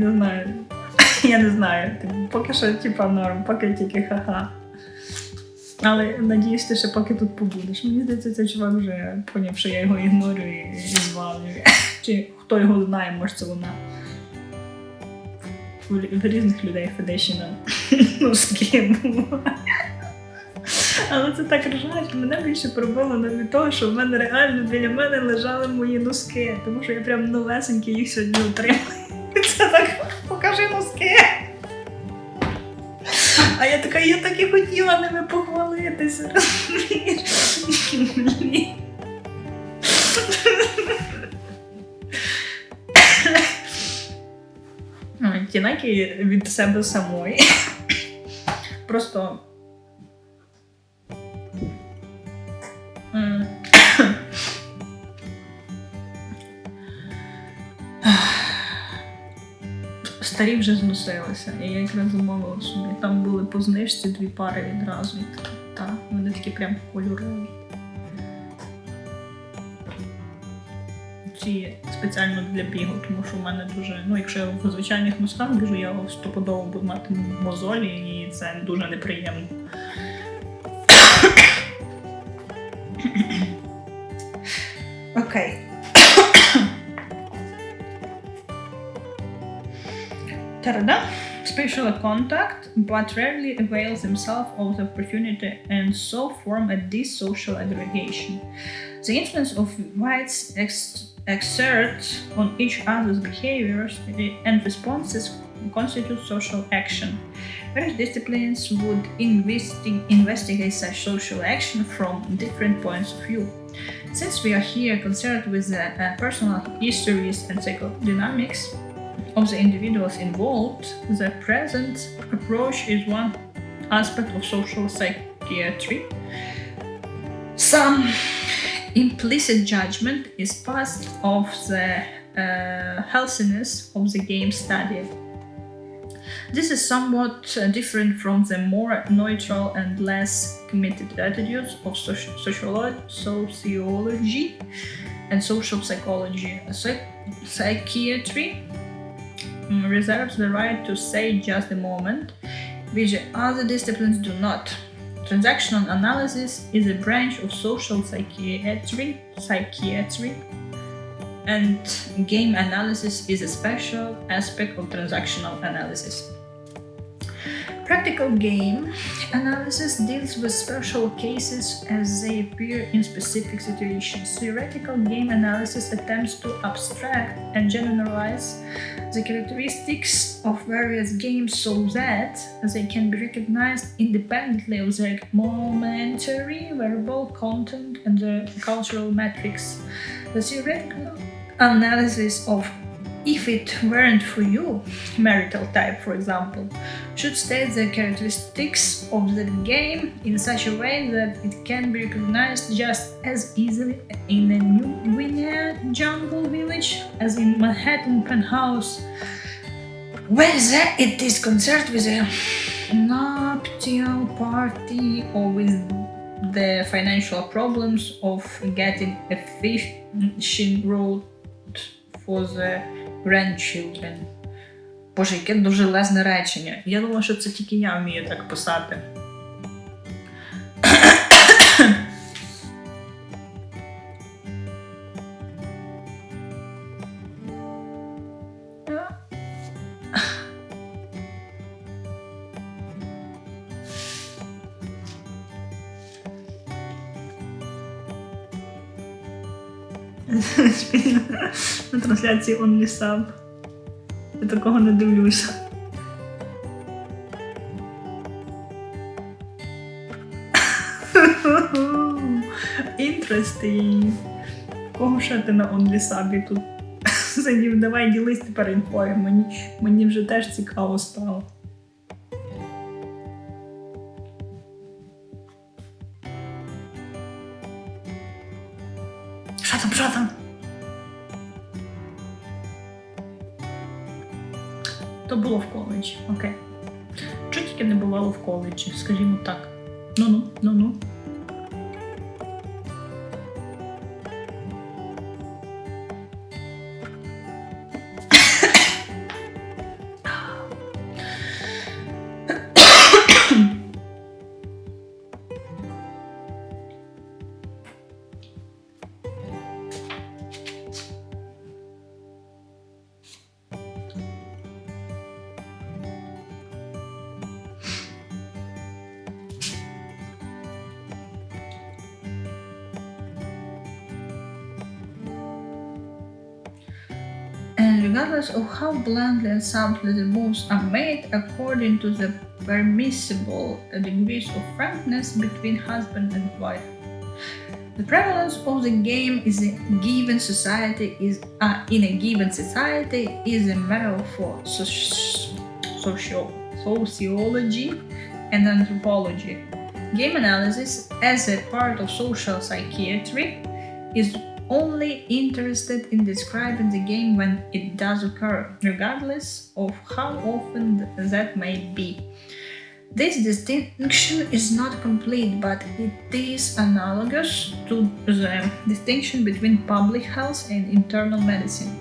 не знаю, типу, поки що, типа, норм, поки тільки ха-ха. Але надіюсь, ти ще поки тут побудеш. Мені здається, цей чувак вже поняв, що я його ігнорюю і звалюю. Чи хто його знає, може це вона. В різних людей федещина носки буває. Але це так ржач, мене більше пробило навіть того, що в мене реально біля мене лежали мої носки, тому що я прям новесенькі їх сьогодні отримала. Це так, покажи носки. А я така, я так і хотіла ними похвалитися, розумієш? Тінаки від себе самої. Просто старі вже зносилися, і я якраз замовила собі. Там були по знижці 2 пари відразу. Так, вони такі прям кольорові. Ці спеціально для бігу, тому що в мене дуже, ну якщо я в звичайних носках біжу, я стопудово буду мати мозолі, і це дуже неприємно. Окей. Та-да! Spatial contact, but rarely avails themselves of the opportunity and so form a dissocial aggregation. The influence of whites exert on each other's behaviors and responses constitute social action. Various disciplines would investigate such social action from different points of view. Since we are here concerned with the personal histories and psychodynamics of the individuals involved, the present approach is one aspect of social psychiatry. Some implicit judgment is passed of the healthiness of the game studied. This is somewhat different from the more neutral and less committed attitudes of sociology and social psychology. Psychiatry reserves the right to say just a moment, which other disciplines do not. Transactional analysis is a branch of social psychiatry, and game analysis is a special aspect of transactional analysis. Practical game analysis deals with special cases as they appear in specific situations. Theoretical game analysis attempts to abstract and generalize the characteristics of various games so that they can be recognized independently of their momentary verbal content and the cultural metrics. The theoretical analysis of "if it weren't for you," marital type for example, should state the characteristics of the game in such a way that it can be recognized just as easily in a New Guinea jungle village as in Manhattan penthouse, whether it is concerned with a nuptial party or with the financial problems of getting a fishing rod for the grandchildren. Боже, яке довжелезне речення. Я думала, що це тільки я вмію так писати. На трансляції OnlySub. Я такого не дивлюся. Interesting. Кого ще ти на OnlySub тут сидів? Давай ділись тепер інфою. Мені вже теж цікаво стало. Що там? То було в коледжі, окей. Чого тільки не бувало в коледжі, скажімо так. Ну. And regardless of how bluntly and subtly the moves are made, according to the permissible degrees of frankness between husband and wife, the prevalence of the game in a given society is a matter for sociology and anthropology. Game analysis, as a part of social psychiatry, is only interested in describing the game when it does occur, regardless of how often that may be. This distinction is not complete, but it is analogous to the distinction between public health and internal medicine.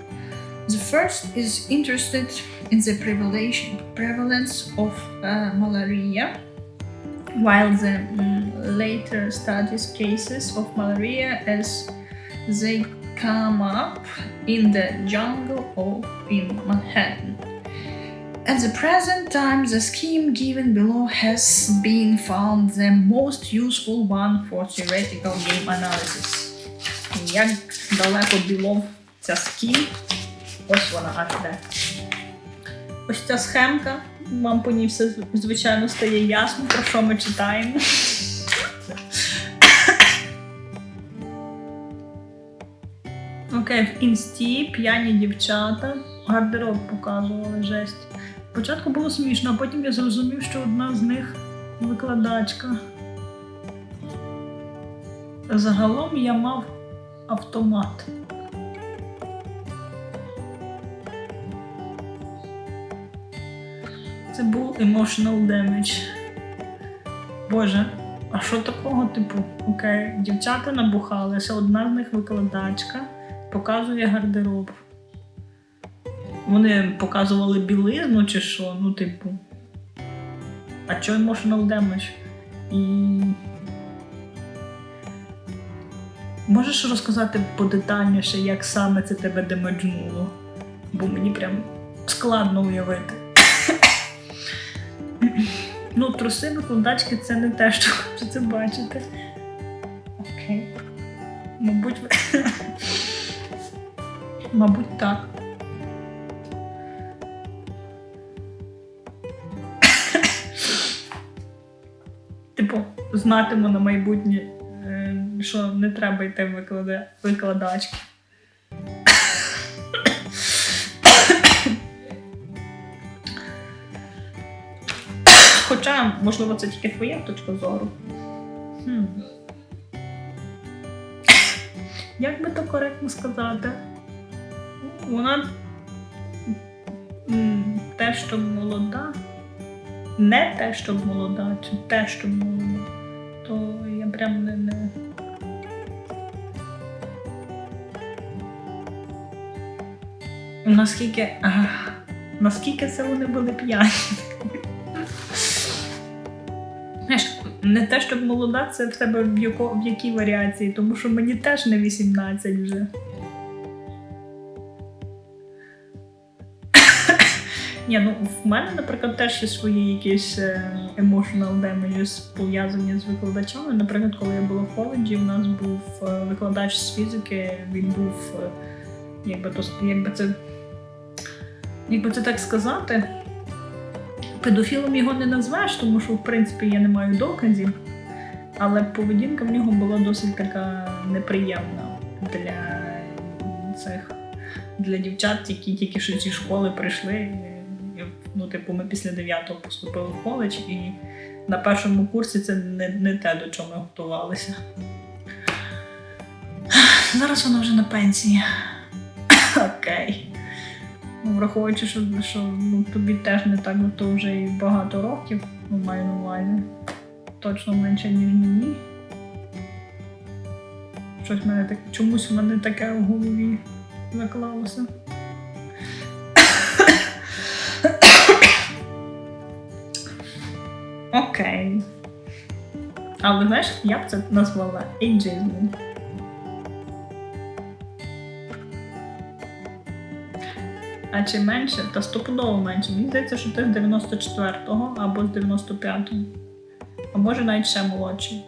The first is interested in the prevalence of malaria, while the later studies cases of malaria as they come up in the jungle or in Manhattan. At the present time, the scheme given below has been found the most useful one for theoretical game analysis. Як далеко біло ця схем? Ось вона аж де. Ось ця схемка вам по ній все, звичайно, стає ясно, про що ми читаємо. Окей, в інсті п'яні дівчата гардероб показували, жесть. Спочатку було смішно, а потім я зрозумів, що одна з них викладачка. Загалом я мав автомат. Це був emotional damage. Боже, а що такого, типу? Окей, дівчата набухалися, одна з них викладачка, показує гардероб. Вони показували білизну чи що? Ну, типу. А чого emotional damage? І... Можеш розказати подетальніше, як саме це тебе демеджнуло? Бо мені прям складно уявити. Ну, труси викладачки – це не те, що хочеться бачити. Окей. Мабуть, мабуть, так. Типу, знатиму на майбутнє, що не треба йти в викладачки. Хоча, можливо, це тільки твоя точка зору. Як би то коректно сказати? Вона те, що молода, не те, що молода, чи те, що молода, то я прям не... Наскільки це вони були п'яні? Знаєш, не те, щоб молода, це в тебе в якій варіації, тому що мені теж не 18 вже. Ні, ну в мене, наприклад, теж є свої якісь emotional damages пов'язані з викладачами. Наприклад, коли я була в коледжі, у нас був викладач з фізики, він був, якби це так сказати, педофілом його не назвеш, тому що, в принципі, я не маю доказів, але поведінка в нього була досить така неприємна для дівчат, які тільки що зі школи прийшли. Ну, типу, ми після 9-го поступили в коледж, і на першому курсі це не те, до чого ми готувалися. Зараз вона вже на пенсії. Окей. Враховуючи, що тобі теж не так, то вже і багато років, маю на увазі. Точно менше, ніж мені. Чомусь в мене таке в голові заклалося. Окей. Але, знаєш, я б це назвала ейджизмом. А чи менше? Та стопудово менше. Мені здається, що ти з 94-го або з 95-го. А може навіть ще молодший.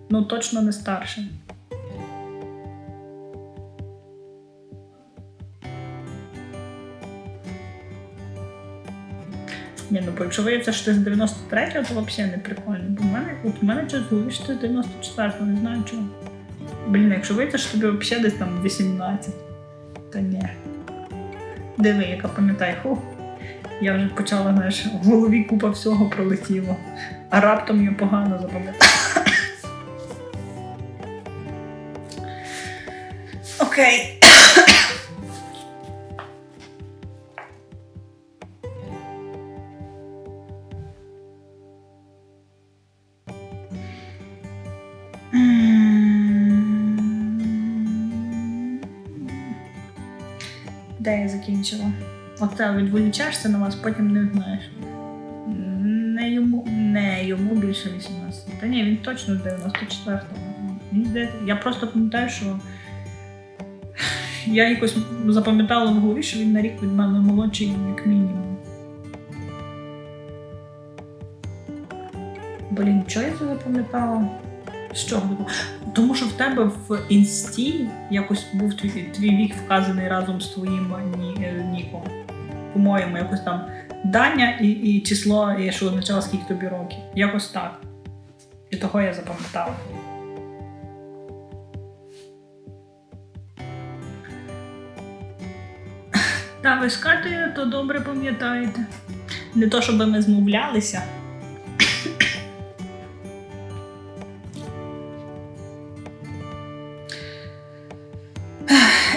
Ну, точно не старший. Ні, ну, бо якщо виявиться, що ти з 93-го, то взагалі не прикольно. Бо в мене щось в голові, що ти з 94-го, не знаю чого. Блін, якщо виявиться, що тобі взагалі десь там 18, то ні. Диви, яка пам'ятаю, я вже почала, знаєш, в голові купа всього пролетіло, а раптом я погано запам'ятала. Окей. Де я закінчила? Оце відволічаєшся на вас, потім не знаєш. Не йому більше 18. Та ні, він точно 94-го. Я просто пам'ятаю, що я якось запам'ятала в голові, що він на рік від мене молодший, як мінімум. Блін, чого я це запам'ятала? З чого? Тому що в тебе в інсті якось був твій вік вказаний разом з твоїм ніком. По-моєму, якось там Дання і число, і що означало, скільки тобі років. Якось так. І того я запам'ятала. Та ви з Катею то добре пам'ятаєте. Не то, щоб ми змовлялися.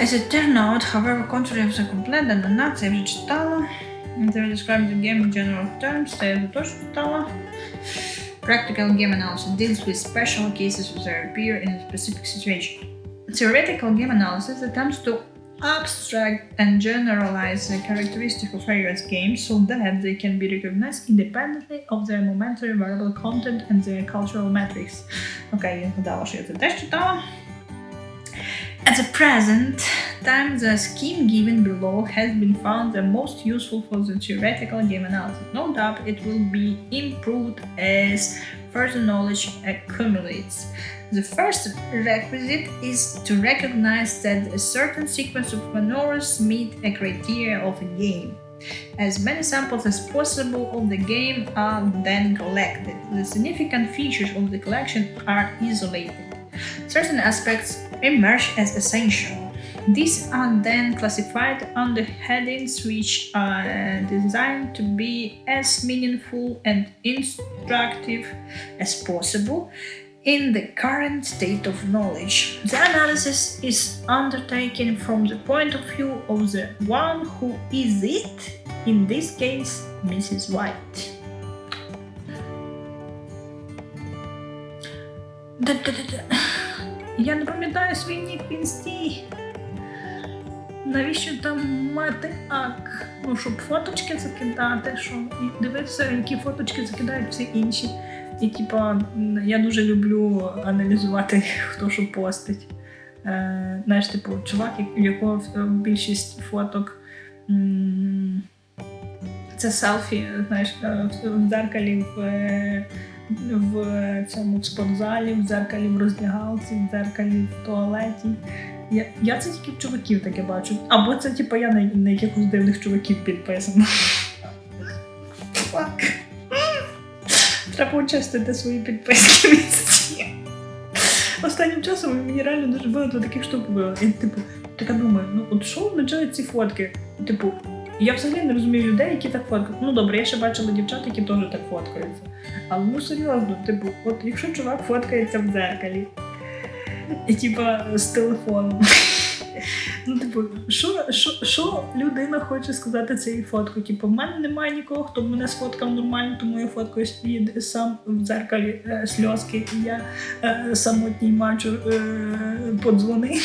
As it turned out, however, contrary of the complaint and the nuts, я вже читала. They describe the game in general terms, це я теж читала. Practical game analysis deals with special cases that appear in a specific situation. Theoretical game analysis attempts to abstract and generalize the characteristics of various games so that they can be recognized independently of their momentary variable content and their cultural metrics. Окей, я згадала, що я це теж читала. At the present time, the scheme given below has been found the most useful for the theoretical game analysis. No doubt it will be improved as further knowledge accumulates. The first requisite is to recognize that a certain sequence of maneuvers meet a criteria of a game. As many samples as possible of the game are then collected. The significant features of the collection are isolated. Certain aspects emerge as essential. These are then classified under headings which are designed to be as meaningful and instructive as possible in the current state of knowledge. The analysis is undertaken from the point of view of the one who is it, in this case, Mrs. White. Я не пам'ятаю свій нік в інсті. Навіщо там мати ак? Ну, щоб фоточки закидати, що і дивитися, які фоточки закидають всі інші. І типа, я дуже люблю аналізувати, хто що постить. Знаєш, типу, чувак, у якого більшість фоток це селфі, знаєш, в дзеркалі, в цьому спортзалі, в дзеркалі в роздягалці, в дзеркалі в туалеті. Я це тільки в чуваків таке бачу. Або це типу я на якихось дивних чуваків підписана. Фак. Треба очистити свої підписки в інсті. Останнім часом мені реально дуже багато таких штук було. І типу, така думаю, ну от що означають ці фотки? Типу, я взагалі не розумію людей, які так фоткають. Ну добре, я ще бачила дівчат, які теж так фоткаються. Але ну серйозно, типу, от якщо чувак фоткається в дзеркалі, і типа з телефоном, ну типу, що людина хоче сказати цією фоткою? Типу, в мене немає нікого, хто б мене сфоткав нормально, тому я фоткаю сам в дзеркалі сльозки, і я самотній мачо подзвони.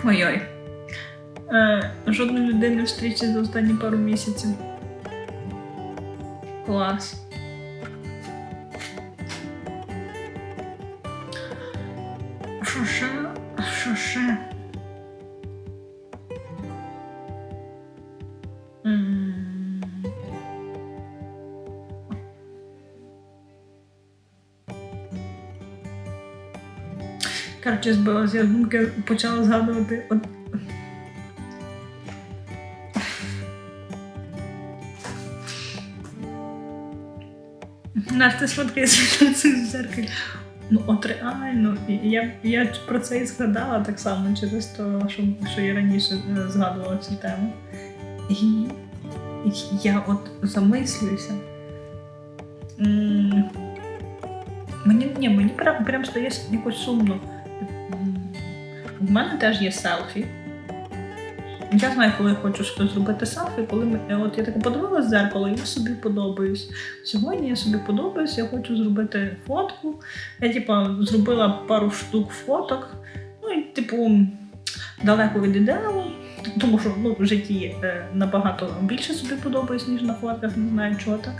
Ой-ой. Жодної людини в зустрічі за останні пару місяців. Клас. Що ще? Коротше, збилася, я думки почала згадувати. Настя сфоткається в зеркалі. Ну от реально, я про це і згадала так само через те, що я раніше згадувала цю тему. І я от замислююся. Мені прям стає якось сумно. У мене теж є селфі. Я знаю, коли я хочу зробити селфі, коли от я так подивилася в дзеркало, і я собі подобаюсь. Сьогодні я собі подобаюсь, я хочу зробити фотку. Я зробила пару штук фоток, ну і далеко від ідеалу, тому що в житті набагато більше собі подобаюсь, ніж на фотках, не знаю чого так.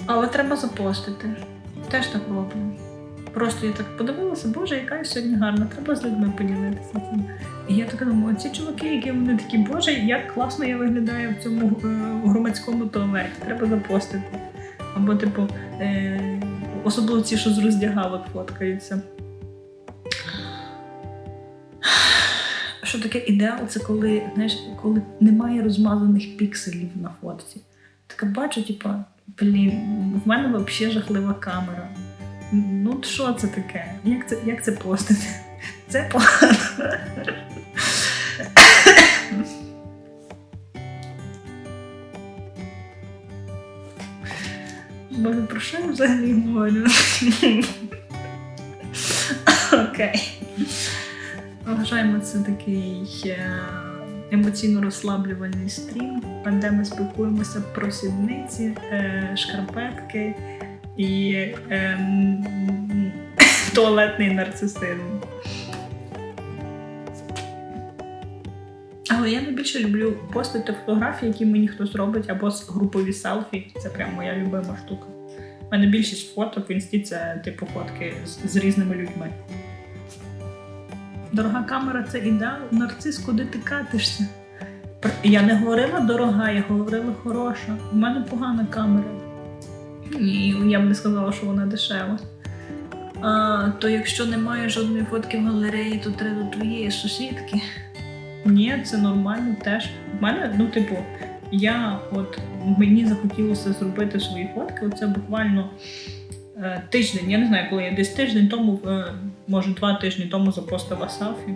Але треба запостити. Теж так роблю. Просто я так подивилася, боже, яка я сьогодні гарна, треба з людьми поділитися цим. І я така думаю, ці чуваки, які вони такі, боже, як класно я виглядаю в цьому громадському туалеті, треба запостити. Або особливо ці, що з роздягалок фоткаються. Що таке ідеал? Це коли, знаєш, коли немає розмазаних пікселів на фотці. Так бачу, типа, в мене взагалі жахлива камера. Ну, що це таке? Як це постити? Це погано. Боже, про що я взагалі говорю? Окей. Вважаємо, це такий емоційно розслаблювальний стрім, де ми спілкуємося про сідниці, шкарпетки і туалетний нарцисизм. Але я найбільше люблю постити фотографії, які мені хтось робить, або групові селфі. Це прям моя любима штука. У мене більшість фоток в інсті – це типу фотки з різними людьми. Дорога камера – це ідеал. Нарцис, куди ти катишся? Я не говорила дорога, я говорила хороша. У мене погана камера. І я б не сказала, що вона дешева. То якщо немає жодної фотки в галереї, то треба до твоєї сусідки. Ні, це нормально теж. В мене, мені захотілося зробити свої фотки. Оце буквально тиждень, я не знаю, коли я десь тиждень тому, може 2 тижні тому запостила селфі.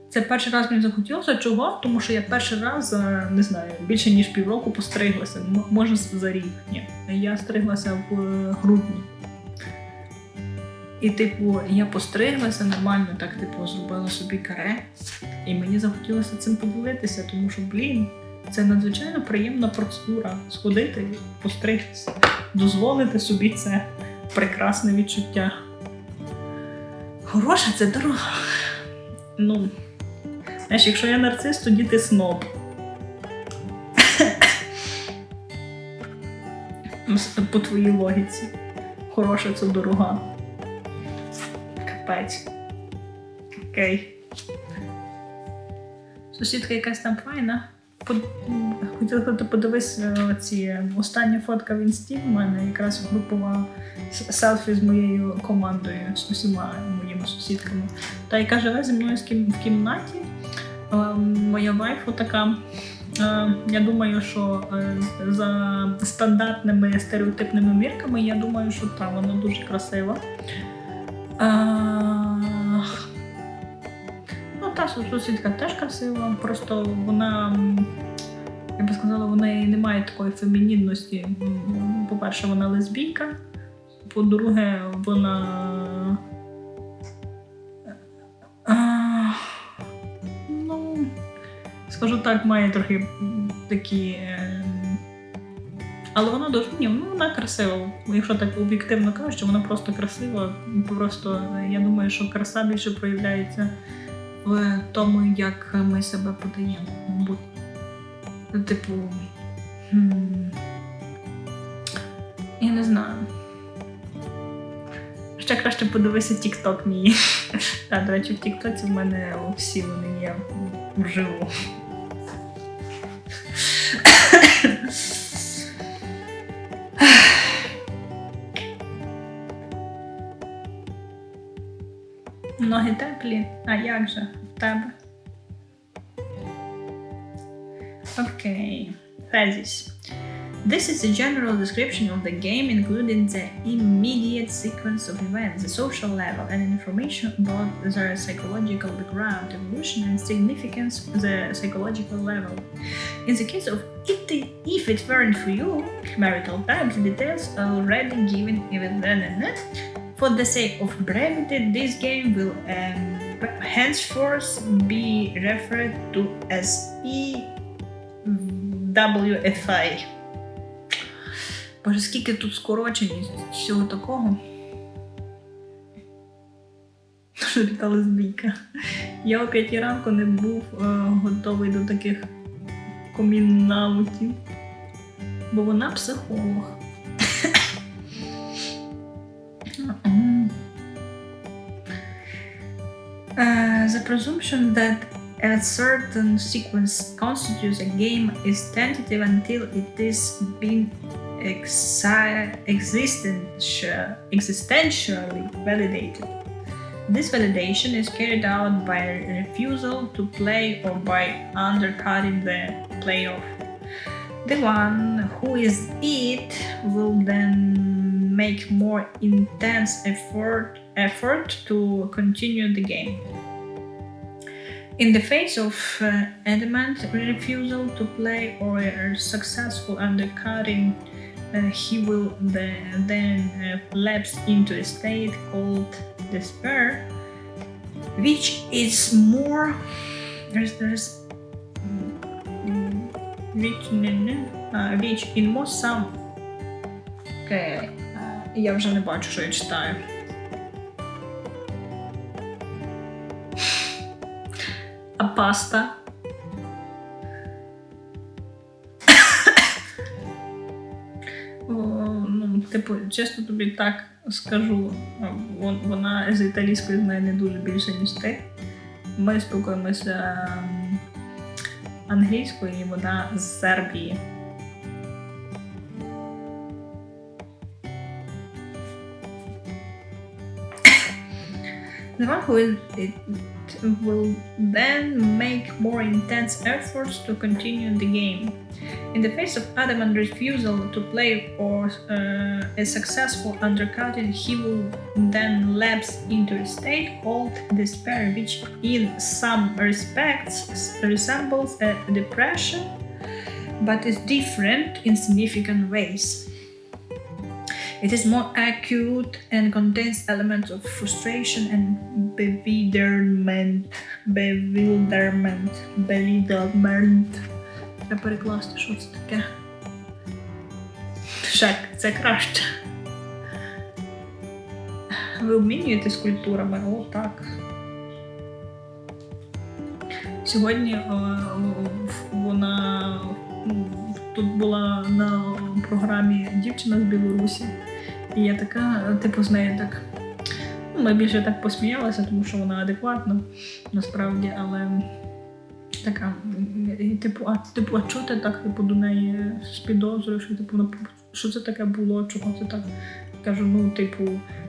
Це перший раз мені захотілося. Чого? Тому що я перший раз, не знаю, більше ніж півроку постриглася. Може за рік. Ні. Я стриглася в грудні. І, я постриглася нормально, так, зробила собі каре. І мені захотілося цим поділитися, тому що, це надзвичайно приємна процедура. Сходити, постригтися, дозволити собі це прекрасне відчуття. Хороша, це дорога. Знаєш, якщо я нарцис, тоді ти сноб. По твоїй логіці. Хороша, це дорога. Капець. Окей. Сусідка якась там файна. Хотіла, коли ти подивись остання фотка в інсті в мене, якраз групова селфі з моєю командою, з усіма моїми сусідками. Та яка живе зі мною в кімнаті. Моя вайфу така. Я думаю, що за стандартними стереотипними мірками, я думаю, що вона дуже красива. Та сусідка теж красива, просто вона, я би сказала, в неї немає такої фемінінності. По-перше, вона лесбійка, по-друге, вона скажу так, має трохи такі, але вона дуже, вона красива. Якщо так об'єктивно кажучи, вона просто красива. Просто я думаю, що краса більше проявляється в тому, як ми себе подаємо. Я не знаю. Ще краще подивися TikTok мій. До речі, в TikTok в мене всі вони є вживу. Ноги теплі? А як же? В тебе? Окей. Thesis. This is a general description of the game, including the immediate sequence of events, the social level, and information about their psychological background, evolution, and significance of the psychological level. In the case of if it weren't for you, marital type, the details are already given even then. For the sake of brevity, this game will henceforth be referred to as EWFI. Боже, скільки тут скорочень всього такого. Та лесбійка. Я о 5 ранку не був готовий до таких комінаутів, бо вона психолог. The presumption that a certain sequence constitutes a game is tentative until it is been existentially validated. This validation is carried out by refusal to play or by undercutting the playoff. The one who is it will then make more intense effort to continue the game. In the face of adamant refusal to play or successful undercutting, he will then lapse into a state called despair, which is more which in most some. Okay, я вже не бачу, що я читаю. А паста? Ну, типу, чесно тобі так скажу, вона з італійською знає не дуже більше, ніж ти. Ми спілкуємося англійською, і вона з Сербії. The one who will then make more intense efforts to continue the game. In the face of adamant refusal to play or a successful undercutting, he will then lapse into a state called despair, which in some respects resembles a depression, but is different in significant ways. It is more acute and contains elements of frustration and bewilderment. Треба перекласти, що це таке. Шек, це краще. Ви обмінюєтесь культурами? О, так. Сьогодні вона тут була на програмі дівчина з Білорусі. І я така, типу, з нею так, ми більше так посміялися, тому що вона адекватна, насправді, але така, типу, а чого ти так, типу, до неї з підозрою, що, типу, що це таке було, чого це так? Кажу, ну, типу,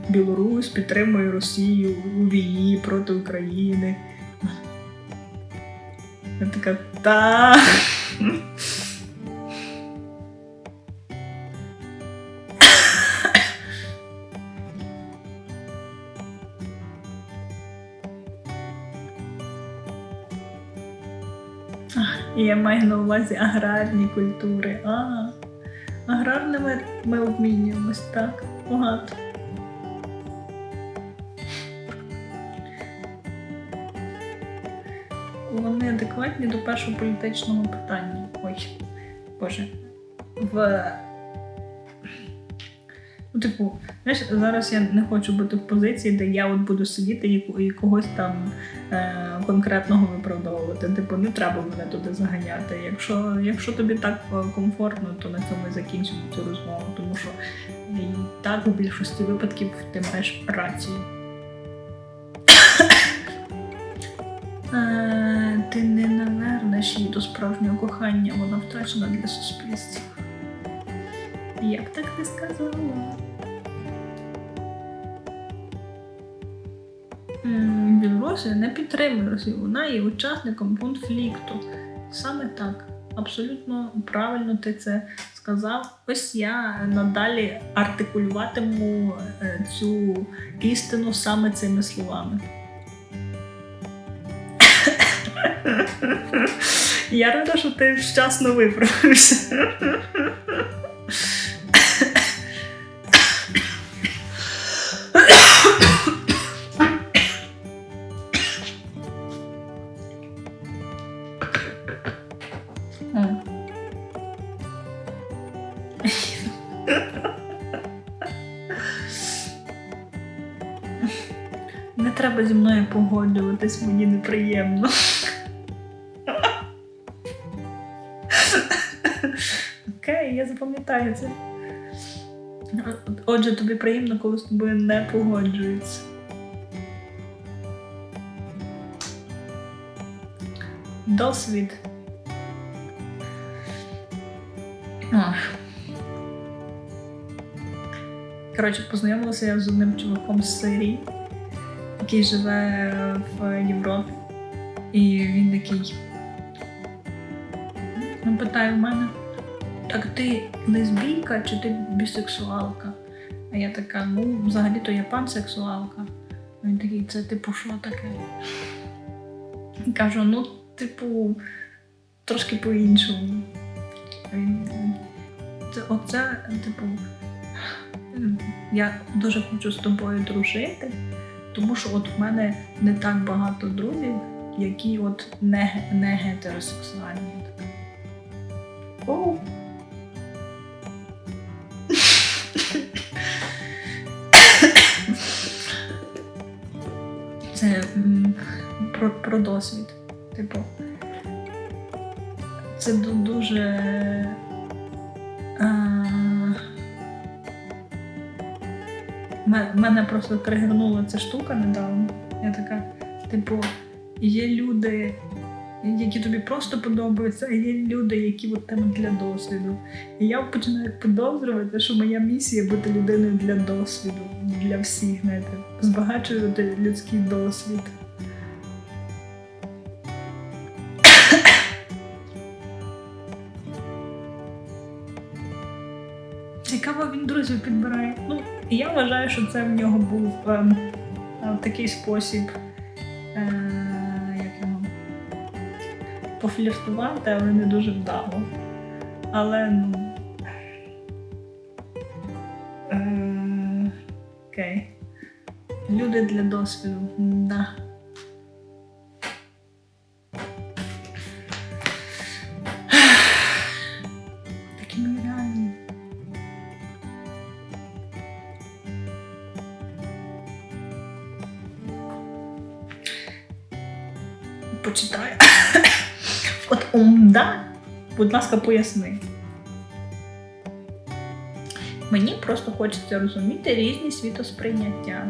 Білорусь підтримує Росію у війні проти України. Я така, та. Я маю на увазі аграрні культури. Аграрними ми обмінюємось, так? Багато. Вони адекватні до першого політичного питання. Ой, Боже. Ну, типу, знаєш, зараз я не хочу бути в позиції, де я от буду сидіти і когось там конкретного виправдовувати. Типу, не треба мене туди заганяти. Якщо тобі так комфортно, то на цьому і закінчимо цю розмову, тому що і так у більшості випадків ти маєш рацію. Ти не навернеш її до справжнього кохання, вона втрачена для суспільства. Я б так не сказала. Білорусія не підтримує Росію, вона є учасником конфлікту. Саме так. Абсолютно правильно ти це сказав. Ось я надалі артикулюватиму цю істину саме цими словами. Я рада, що ти вчасно виправився. Не треба зі мною погоджуватись, мені неприємно. Окей, я запам'ятаю це. Отже, тобі приємно, коли з тобою не погоджуються. Досвід. Коротше, познайомилася я з одним чуваком з Сирії, який живе в Європі. І він такий питає в мене: так ти лесбійка чи ти бісексуалка? А я така: ну, взагалі-то я пансексуалка. А він такий: це типу що таке? І кажу: ну, типу, трошки по-іншому. Оце, типу, я дуже хочу з тобою дружити, тому що от в мене не так багато друзів, які от не гетеросексуальні. Оу. Це про досвід. Типу, це дуже мене просто тригернула ця штука недавно. Я така, типу, є люди, які тобі просто подобаються, а є люди, які от там для досвіду. І я починаю підозрювати, що моя місія бути людиною для досвіду, для всіх, знаєте, збагачувати людський досвід. Цікаво, він друзів підбирає. Ну, я вважаю, що це в нього був такий спосіб, як його, пофліртувати, але не дуже вдало. Але, ну... окей. Люди для досвіду. Да. Такі ми реальні. Почитаю. От умда, будь ласка, поясни. Мені просто хочеться розуміти різні світосприйняття.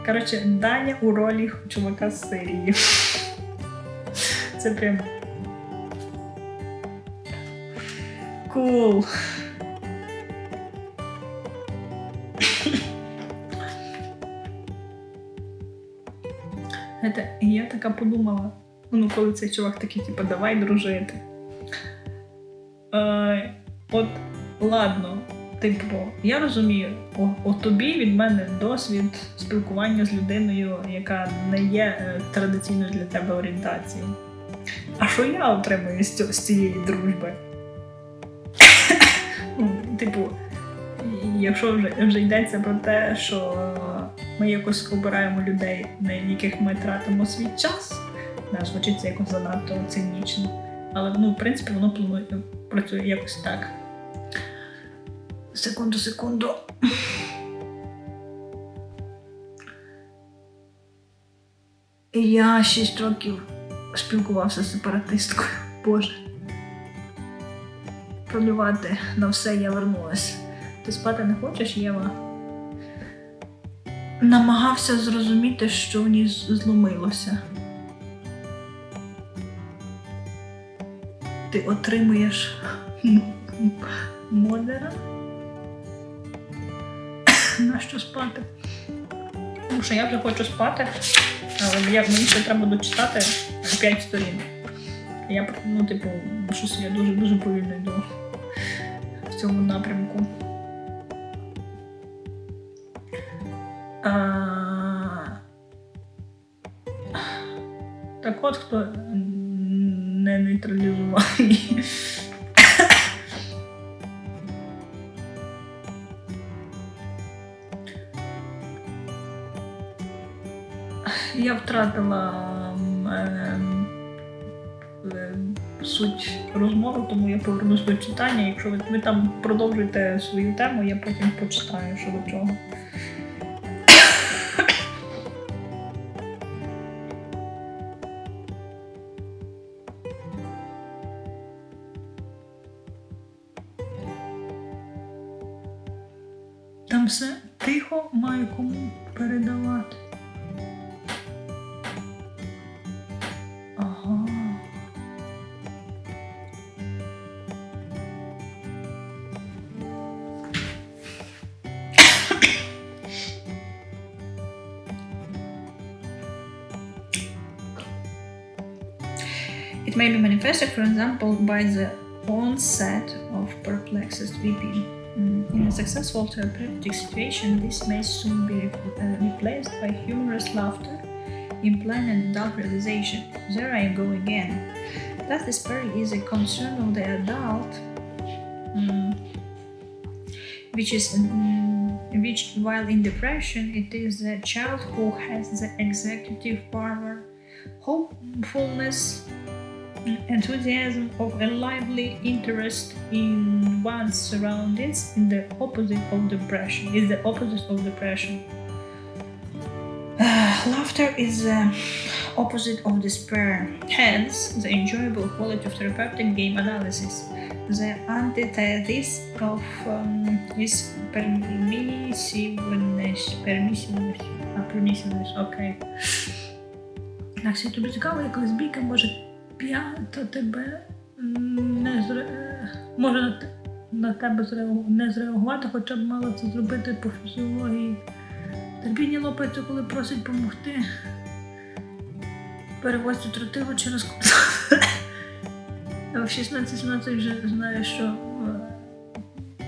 Коротше, Даня у ролі чувака з Сирії. Це прям... Cool. І я така подумала, ну, коли цей чувак такий, типу, давай дружити. От, ладно, типу, я розумію, от тобі від мене досвід спілкування з людиною, яка не є традиційною для тебе орієнтацією. А що я отримую з цієї дружби? Типу, якщо вже йдеться про те, що ми якось обираємо людей, на яких ми тратимо свій час, звучить це якось занадто цинічно. Але, ну, в принципі, воно працює якось так. Секунду. Я 6 років спілкувався з сепаратисткою. Боже. Плювати на все, я вернулась. Ти спати не хочеш, Єва? Намагався зрозуміти, що в ній зломилося. Ти отримуєш модера? Нащо спати? Тому що я вже хочу спати, але мені ще треба дочитати 5 сторін. Я, ну, типу, щось я дуже повільно йду в цьому напрямку. Так от, хто не нейтралізував її. Я втратила суть розмови, тому я повернусь до читання. Якщо ви там продовжуєте свою тему, я потім почитаю, що до чого. Там все тихо, маю кому передавати. Ага. It may be manifested, for example, by the onset of perplexed weeping. In a successful therapeutic situation, this may soon be replaced by humorous laughter, implying an adult realization. There I go again. Thus, despair is a concern of the adult, which, while in depression, it is the child who has the executive power. Hopefulness, enthusiasm of a lively interest in one's surroundings is the opposite of depression. Laughter is the opposite of despair. Hence, the enjoyable quality of therapeutic game analysis. The antithesis of is permissiveness. Okay. Якщо тобі цікаво, як лесбійка може п'ята тебе може на тебе не зреагувати, хоча б мала це зробити по фізіології. Терпіння лопається, коли просить допомогти. Перевозять тротилу через кут. В 16-17 вже знаю, що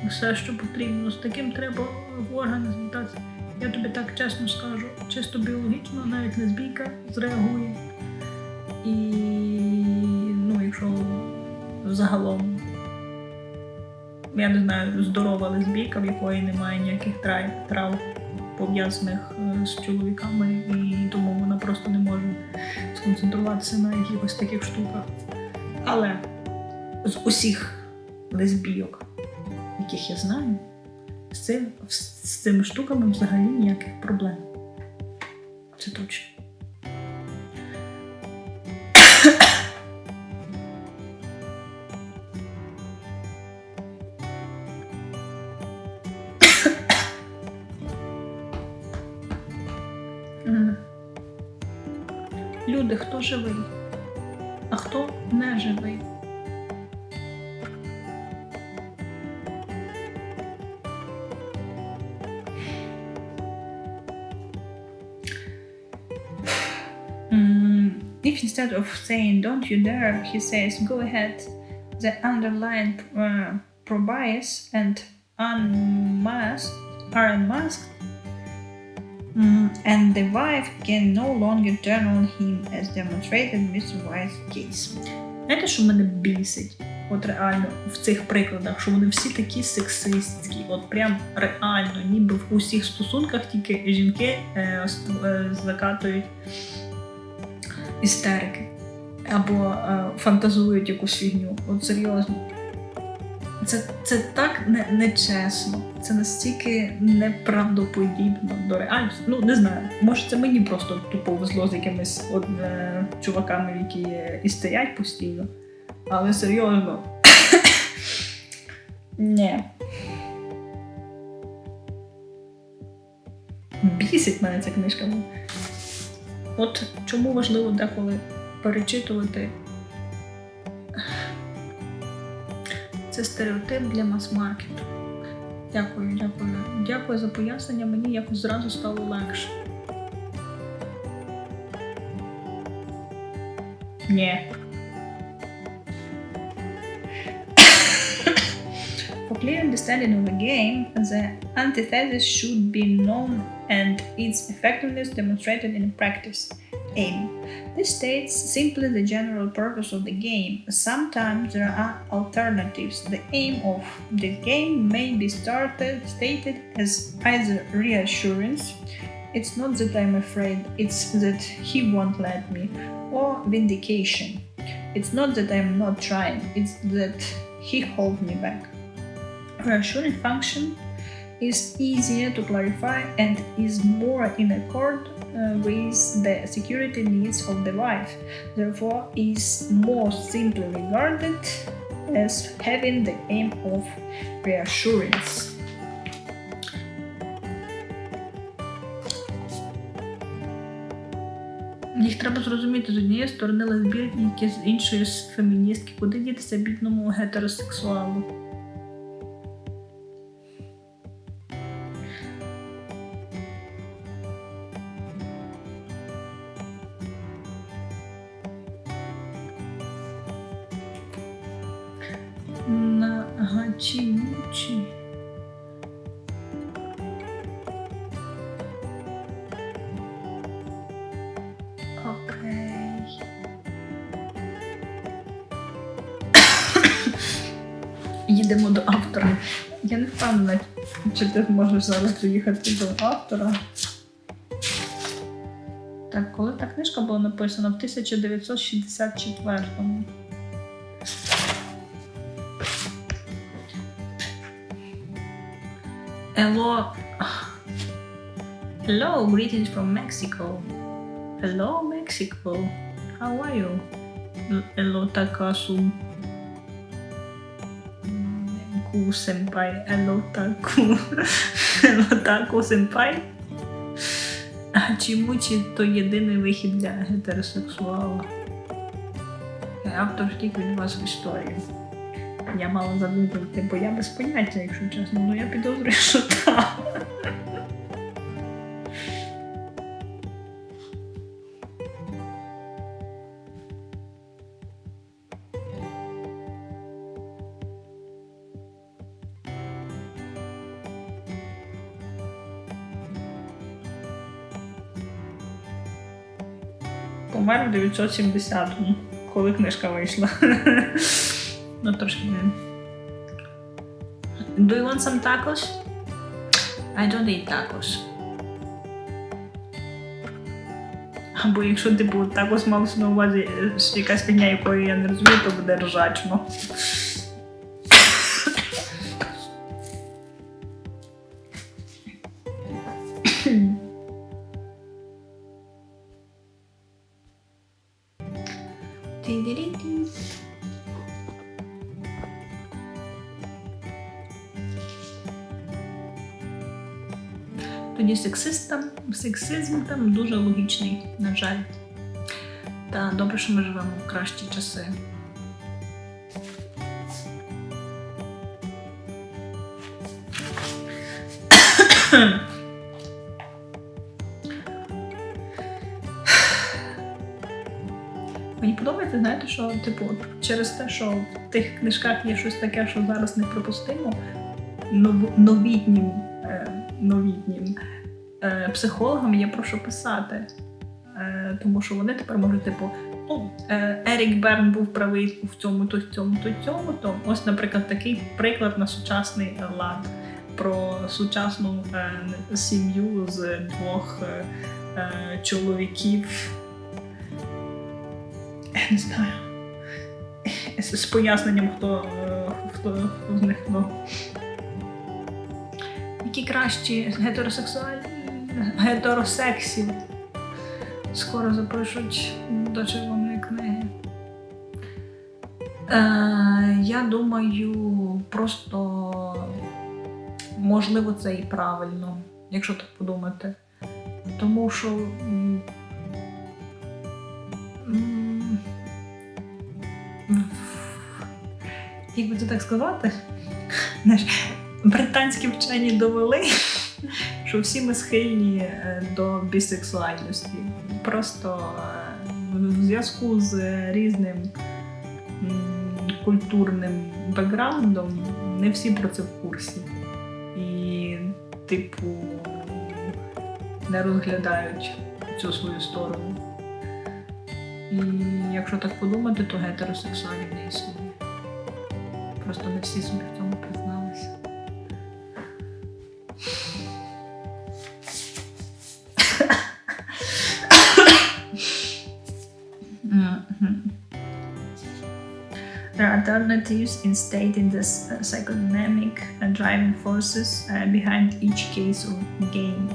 все, що потрібно. З таким треба в органи звертатися. Я тобі так чесно скажу, чисто біологічно навіть лесбійка зреагує. І, якщо загалом, я не знаю, здорова лесбійка, в якої немає ніяких травм пов'язаних з чоловіками, і тому вона просто не може сконцентруватися на якихось таких штуках. Але з усіх лесбійок, яких я знаю, з цими штуками взагалі ніяких проблем. Це точно. Люди, хто живий, а хто не живий? If instead of saying "don't you dare," he says "go ahead," the underlying probias and are unmasked, and the wife can no longer turn on him, as demonstrated in Mr. White's case. Знаєте, що мене бісить? От реально в цих прикладах, що вони всі такі сексистські, от прям реально, ніби в усіх стосунках тільки жінки закатують істерики або фантазують якусь фігню. От серйозно. Це так нечесно. Це настільки неправдоподібно до реальності. Не знаю, може це мені просто тупо повезло з якимись чуваками, які істерять постійно. Але серйозно. Ні. Бісить мене ця книжка. От чому важливо деколи перечитувати. Це стереотип для мас-маркету. Дякую за пояснення, мені якось зразу стало легше. Ні. For clear understanding of a game, the antithesis should be known and its effectiveness demonstrated in practice. Aim. This states simply the general purpose of the game. Sometimes there are alternatives. The aim of the game may be stated as either reassurance, "it's not that I'm afraid, it's that he won't let me," or vindication, "it's not that I'm not trying, it's that he holds me back." Reassuring function is easier to clarify and is more in accord with the security needs of the wife, therefore is more simply regarded as having the aim of reassurance. Їх треба зрозуміти з однієї сторони лесбійки, з іншої феміністки. Куди дітися бідному гетеросексуалу? Хачімучі. Окей. Їдемо до автора. Я не впевнена, чи ти зможеш зараз доїхати до автора. Так, коли та книжка була написана? В 1964-му. Hello, greetings from Mexico. Hello, Mexico. How are you? Hello, Takasu. Senpai. Hello, Taku Senpai. Хачімучі – то єдиний вихід для гетеросексуала. Автор втік від вас в історію. Я мала задумати, бо я без поняття, якщо чесно. Ну я підозрюю, що так. Помер в 970-му, коли книжка вийшла. Ну, трошки не. Do you want some tacos? I don't eat tacos. Або якщо типу такос малося на увазі якась фігня, якої я не розумію, то буде ржачно. Тоді сексизм там дуже логічний, на жаль. Та добре, що ми живемо в кращі часи. Мені подобається, знаєте, що типу, через те, що в тих книжках є щось таке, що зараз неприпустимо, новітнім психологам є про що писати. Тому що вони тепер можуть, типу, Ерік Берн був правий в цьому, то ось, наприклад, такий приклад на сучасний лад про сучасну сім'ю з двох чоловіків. Я не знаю. З поясненням, хто з них, які кращі гетеросексів скоро запишуть до червоної книги. Я думаю, просто можливо це і правильно, якщо так подумати. Тому що як би це так сказати, британські вчені довели, що всі ми схильні до бісексуальності. Просто в зв'язку з різним культурним бекграундом не всі про це в курсі. І, типу, не розглядають цю свою сторону. І якщо так подумати, то гетеросексуалів не існує. Просто не всі собі в цьому призналися. There are alternatives in stating the psychodynamic driving forces behind each case or game.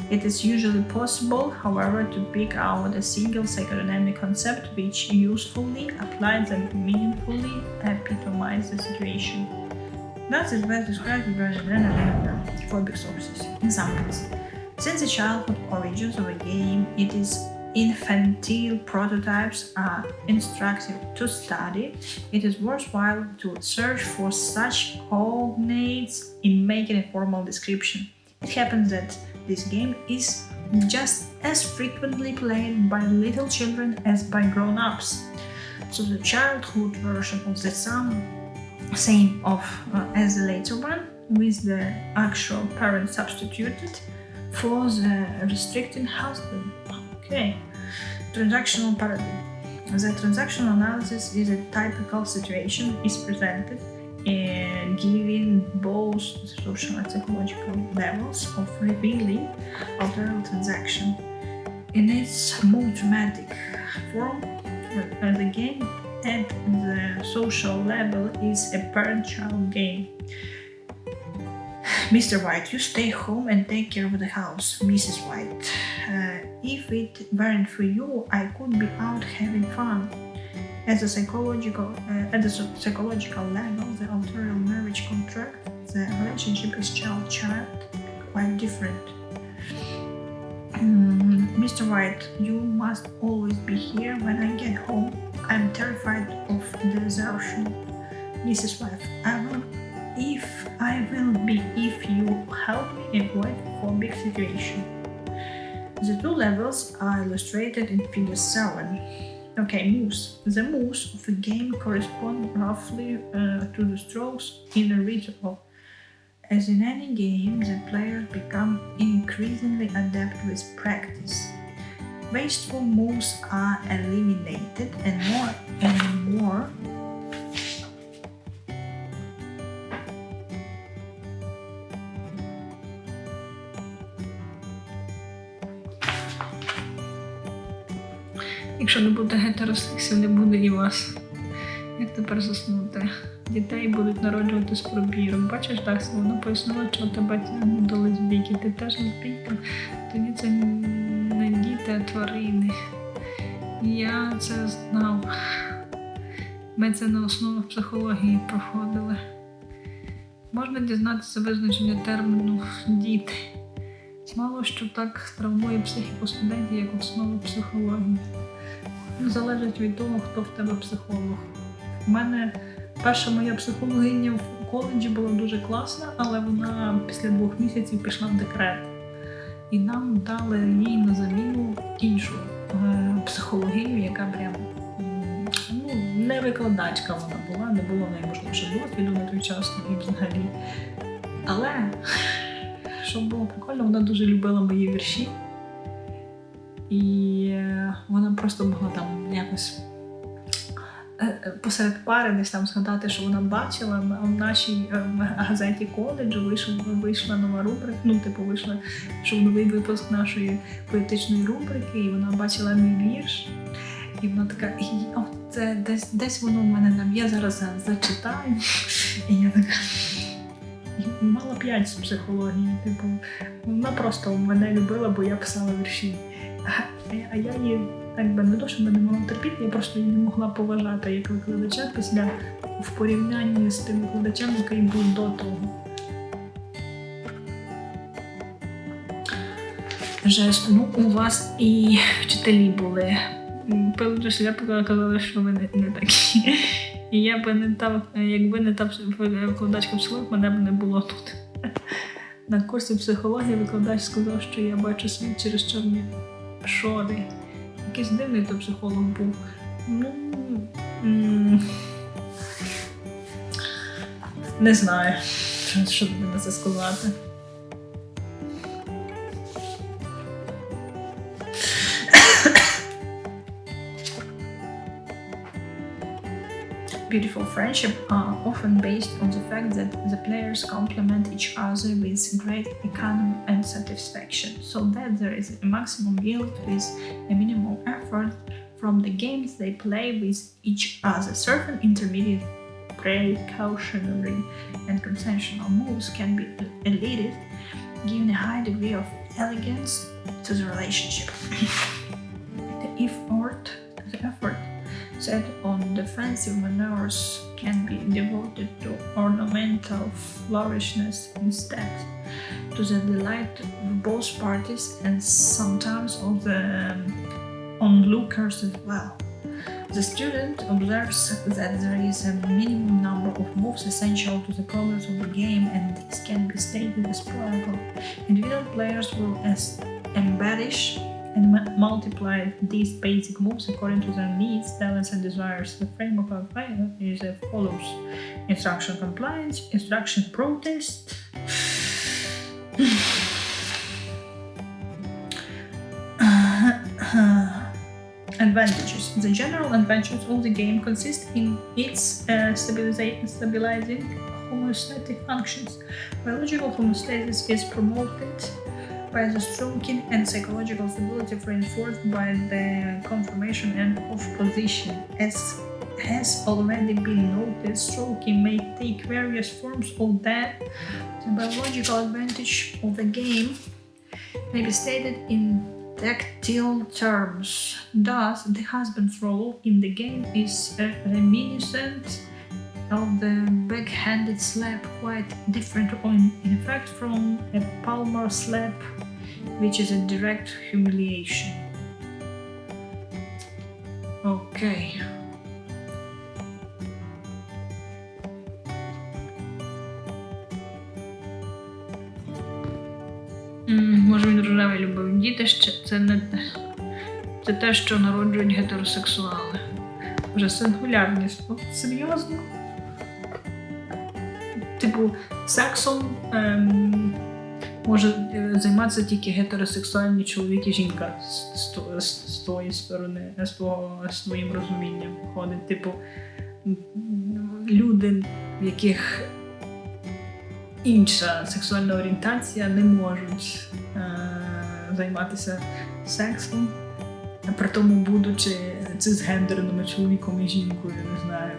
It is usually possible, however, to pick out a single psychodynamic concept which usefully applies and meaningfully epitomizes the situation. That is best described in phobic sources. Examples. Since the childhood origins of a game, it is infantile prototypes are instructive to study, it is worthwhile to search for such cognates in making a formal description. It happens that this game is just as frequently played by little children as by grown-ups. So the childhood version of the sum same as the later one, with the actual parent substituted for the restricted husband. Okay. Transactional paradigm. The transactional analysis is a typical situation is presented given both social and psychological levels of revealing alternative transaction. In its more dramatic form, the game at the social level is a parent-child game. Mr. White, you stay home and take care of the house. Mrs. White, if it weren't for you, I could be out having fun. At the psychological level, the alternative marriage contract, the relationship is child-child, quite different. Mr. White, you must always be here when I get home. I'm terrified of desertion. Mrs. White, if you help me avoid phobic situation. The two levels are illustrated in figure 7. Okay, moves. The moves of a game correspond roughly to the strokes in a ritual. As in any game, the players become increasingly adept with practice. Wasteful moves are eliminated and more Якщо не буде гетеросексів, не буде і вас. Як тепер заснути? Дітей будуть народжувати з пробіром. Бачиш, так, воно пояснило, що тебе тягне до лесбійки. Ти теж лесбійка? Тоді це не діти, а тварини. Я це знав. Ми це на основах психології проходили. Можна дізнатися визначення терміну «діти». Мало що так травмує психіку студентів, як основа психології. Залежить від того, хто в тебе психолог. У мене перша моя психологиня в коледжі була дуже класна, але вона після 2 місяців пішла в декрет. І нам дали їй на заміну іншу психологиню, яка прям не викладачка вона була, не було в неї, можливо, ще досвіду на той час і взагалі. Але, що було прикольно, вона дуже любила мої вірші. І вона просто могла там якось посеред пари десь там згадати, що вона бачила в нашій газеті коледжу вийшла нова рубрика, що новий випуск нашої поетичної рубрики, і вона бачила мій вірш. І вона така, це десь воно в мене там є, зараз зачитаю. І я така, мала 5 з психології, вона просто мене любила, бо я писала вірші. А я її не то, що мене не могла терпіти, я просто її не могла поважати як викладача в порівнянні з тим викладачем, який був до того. Жесть, у вас і вчителі були. Певно, що я казала, що ви не такі. І я б не та, якби не та викладачка психології, мене б не було тут. На курсі психології викладач сказав, що я бачу світ через чорні шори. Якийсь дивний той психолог був. Не знаю, що тобі на це сказати. Beautiful friendship are often based on the fact that the players complement each other with great economy and satisfaction, so that there is a maximum yield with a minimal effort from the games they play with each other. Certain intermediate, precautionary, and consensual moves can be elicited, giving a high degree of elegance to the relationship. The effort set on defensive maneuvers can be devoted to ornamental flourishness instead, to the delight of both parties and sometimes of the onlookers as well. The student observes that there is a minimum number of moves essential to the progress of the game, and this can be stated as probable. Individual players will embellish and multiply these basic moves according to their needs, talents, and desires. The framework of play is as follows: instruction compliance, instruction protest, advantages. The general advantages of the game consist in its stabilizing homeostatic functions. Biological homeostasis is promoted by the stroking, and psychological stability reinforced by the conformation and off position. As has already been noted, stroking may take various forms of that. The biological advantage of the game may be stated in tactile terms. Thus, the husband's role in the game is reminiscent of the backhanded slap, quite different in effect from a palmar slap, which is a direct humiliation. Okay. Може він рожевий любив діти ще, це не те. Це те, що народжують гетеросексуали. Вже сингулярність. О, серйозно? Типу, сексом може займатися тільки гетеросексуальні чоловік і жінка з тої сторони, з твоїм розумінням ходить. Типу, люди, в яких інша сексуальна орієнтація, не можуть займатися сексом, при тому будучи цисгендерними чоловіком і жінкою, не знаю.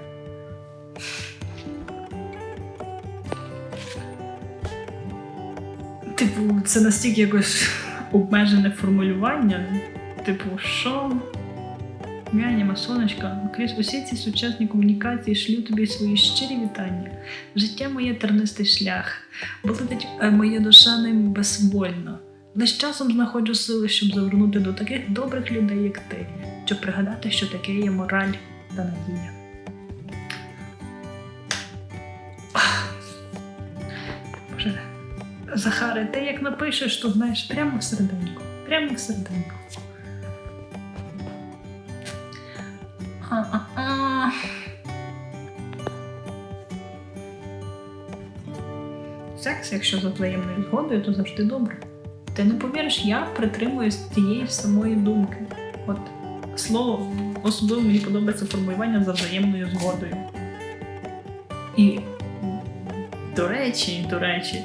Типу, це настільки якось обмежене формулювання. Типу, що? Няня, сонечка, крізь усі ці сучасні комунікації шлю тобі свої щирі вітання. Життя моє тернистий шлях, болить моя душа ним безвольно. Лиш часом знаходжу сили, щоб завернути до таких добрих людей, як ти, щоб пригадати, що таке є мораль та надія. Боже, Захаре, ти як напишеш, то знаєш, прямо в серединку. Прямо в серединку. Секс, якщо за взаємною згодою, то завжди добре. Ти не повіриш, я притримуюсь тієї самої думки. От слово, особливо мені подобається формулювання за взаємною згодою. І, до речі,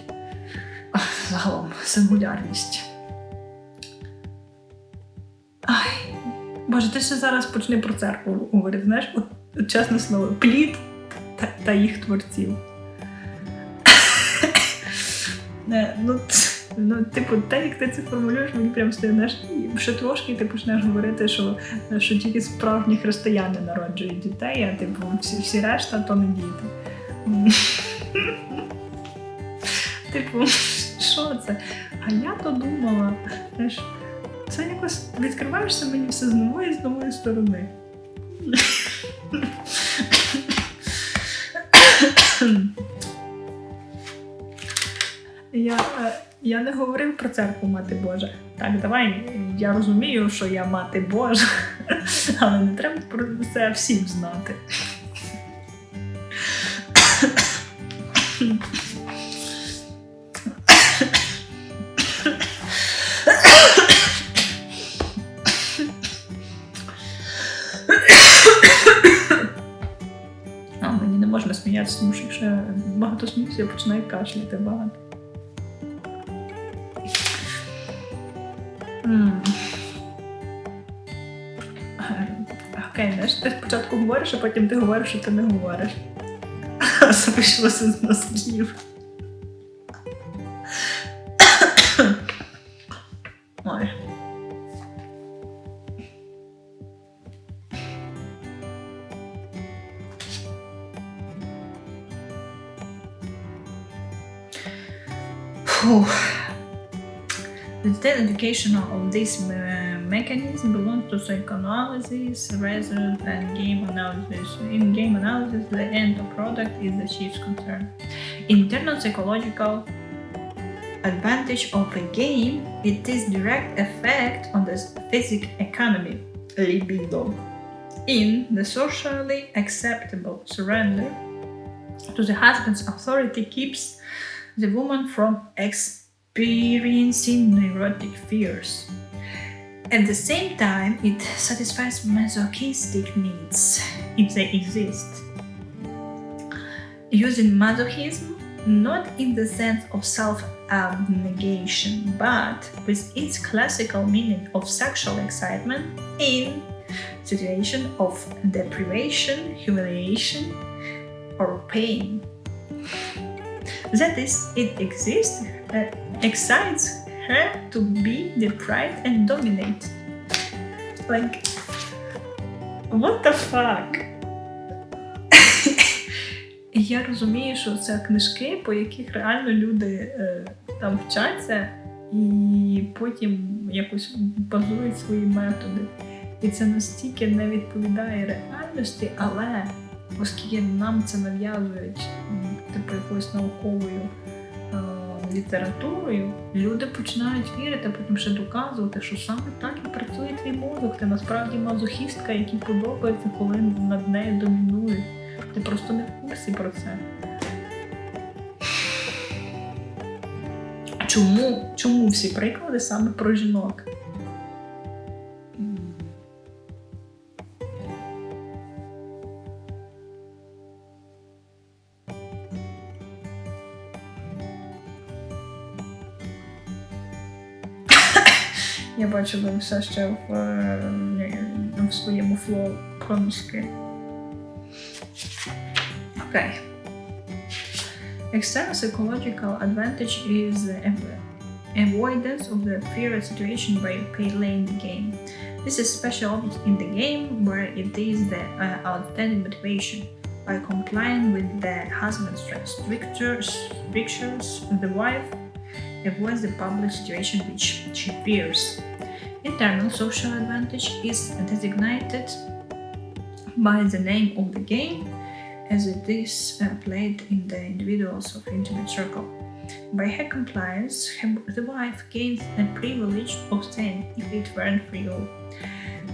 загалом, сингулярність. Ай, Боже, ти ще зараз почни про церкву говорити, знаєш, от чесне слово, плід та їх творців. Ну, типу, те, як ти це формулюєш, мені прям стає, знаєш, ще трошки ти почнеш говорити, що тільки справжні християни народжують дітей, а типу, всі решта то не діти. Типу, що це? А я то думала, знаєш, це якось відкриваєшся мені все з нової сторони. Я не говорив про церкву Мати Божа. Так, давай, я розумію, що я Мати Божа, але не треба про це всім знати. Мені не можна сміятися, тому що якщо я багато сміюся, я починаю кашляти багато. Окей, знаєш, ти спочатку говориш, а потім ти говориш, що ти не говориш. Це вийшлося з носків. Ой. Фух. The detailed education of this mechanism belongs to psychoanalysis rather than game analysis. In game analysis, the end product is the chief's concern. Internal psychological advantage of a game is its direct effect on the physical economy, libido, in the socially acceptable surrender to the husband's authority keeps the woman from experiencing neurotic fears. At the same time, it satisfies masochistic needs, if they exist. Using masochism not in the sense of self-abnegation, but with its classical meaning of sexual excitement in situations of deprivation, humiliation, or pain. That is, it exists, excites her to be deprived and dominate. Like, what the fuck? Я розумію, що це книжки, по яких реально люди там вчаться і потім якось базують свої методи. І це настільки не відповідає реальності, але оскільки нам це нав'язують типу якоюсь науковою літературою, люди починають вірити, потім ще доказувати, що саме так і працює твій мозок. Ти насправді мазохістка, якій подобається, коли над нею домінують. Ти просто не в курсі про це. Чому всі приклади саме про жінок? Я бачу, ви все ще в своєму флоу про носки. Okay. External psychological advantage is avoidance of the feared situation by playing the game. This is especially obvious in the game where it is the outstanding motivation. By complying with the husband's strictures, the wife avoids the public situation which she fears. Internal social advantage is designated by the name of the game, as it is played in the individuals of intimate circle. By her compliance, the wife gains a privilege of saying if it weren't for you.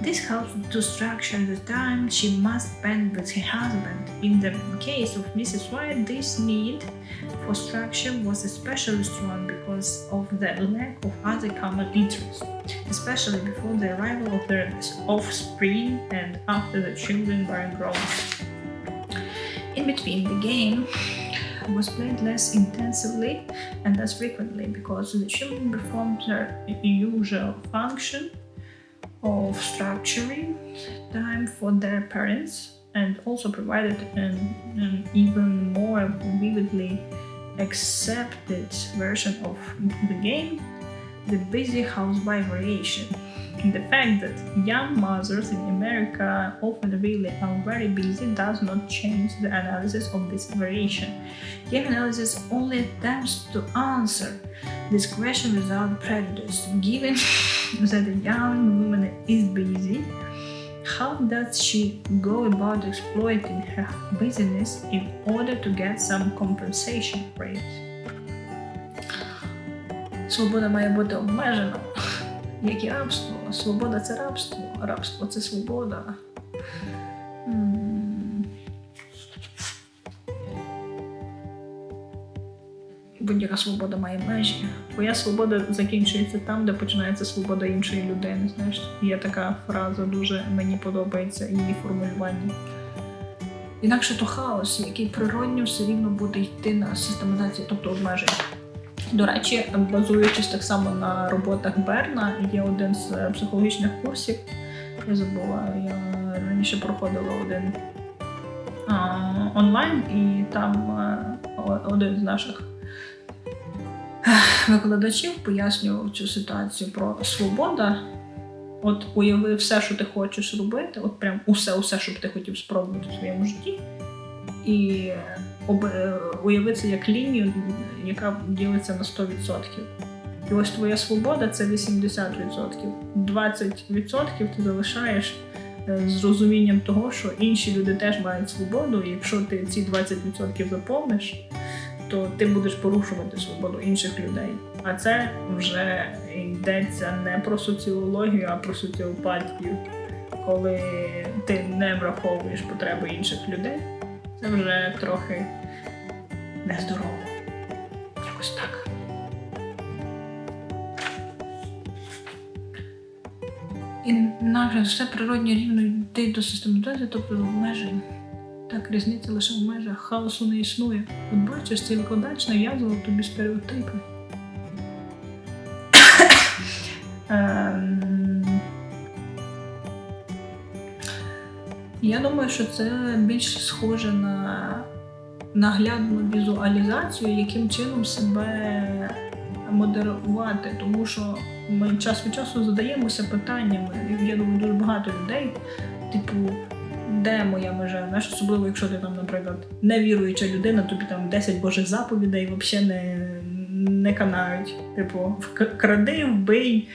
This helps to structure the time she must spend with her husband. In the case of Mrs. White, this need for structure was especially strong because of the lack of other common interests, especially before the arrival of their offspring and after the children were grown. In between, the game was played less intensively and less frequently because the children performed their usual function of structuring time for their parents and also provided an even more vividly accepted version of the game, the busy housewife variation. The fact that young mothers in America often really are very busy does not change the analysis of this variation. Game analysis only attempts to answer this question without prejudice. Given that a young woman is busy, how does she go about exploiting her busyness in order to get some compensation for it? Свобода має бути обмежена. Як і рабство. Свобода – це рабство, а рабство – це свобода. Будь-яка свобода має межі. Твоя свобода закінчується там, де починається свобода іншої людини. Знаєш, є така фраза, дуже мені подобається її формулювання. Інакше то хаос, який природньо все рівно буде йти на систематизацію, тобто обмеження. До речі, базуючись так само на роботах Берна, є один з психологічних курсів, я забула, я раніше проходила один онлайн, і там один з наших викладачів пояснював цю ситуацію про свобода. От уяви все, що ти хочеш робити, от прям усе, що б ти хотів спробувати в своєму житті, і уяви це як лінію, яка ділиться на 100%. І ось твоя свобода – це 80%. 20% ти залишаєш з розумінням того, що інші люди теж мають свободу, і якщо ти ці 20% заповниш, то ти будеш порушувати свободу інших людей. А це вже йдеться не про соціологію, а про соціопатію. Коли ти не враховуєш потреби інших людей, це вже трохи нездорово. Якось так. Інакше все природньо рівно йти до систематизації, тобто обмежень. Так, різниця лише в межах, хаосу не існує. От бачиш, цей викладач нав'язував тобі стереотипи. Я думаю, що це більш схоже на наглядну візуалізацію, яким чином себе модерувати, тому що ми час від часу задаємося питаннями. Я думаю, дуже багато людей, типу, де моя межа? Знаєш, особливо, якщо ти там, наприклад, невіруюча людина, тобі там 10 божих заповідей взагалі не канають. Типу, кради, вбий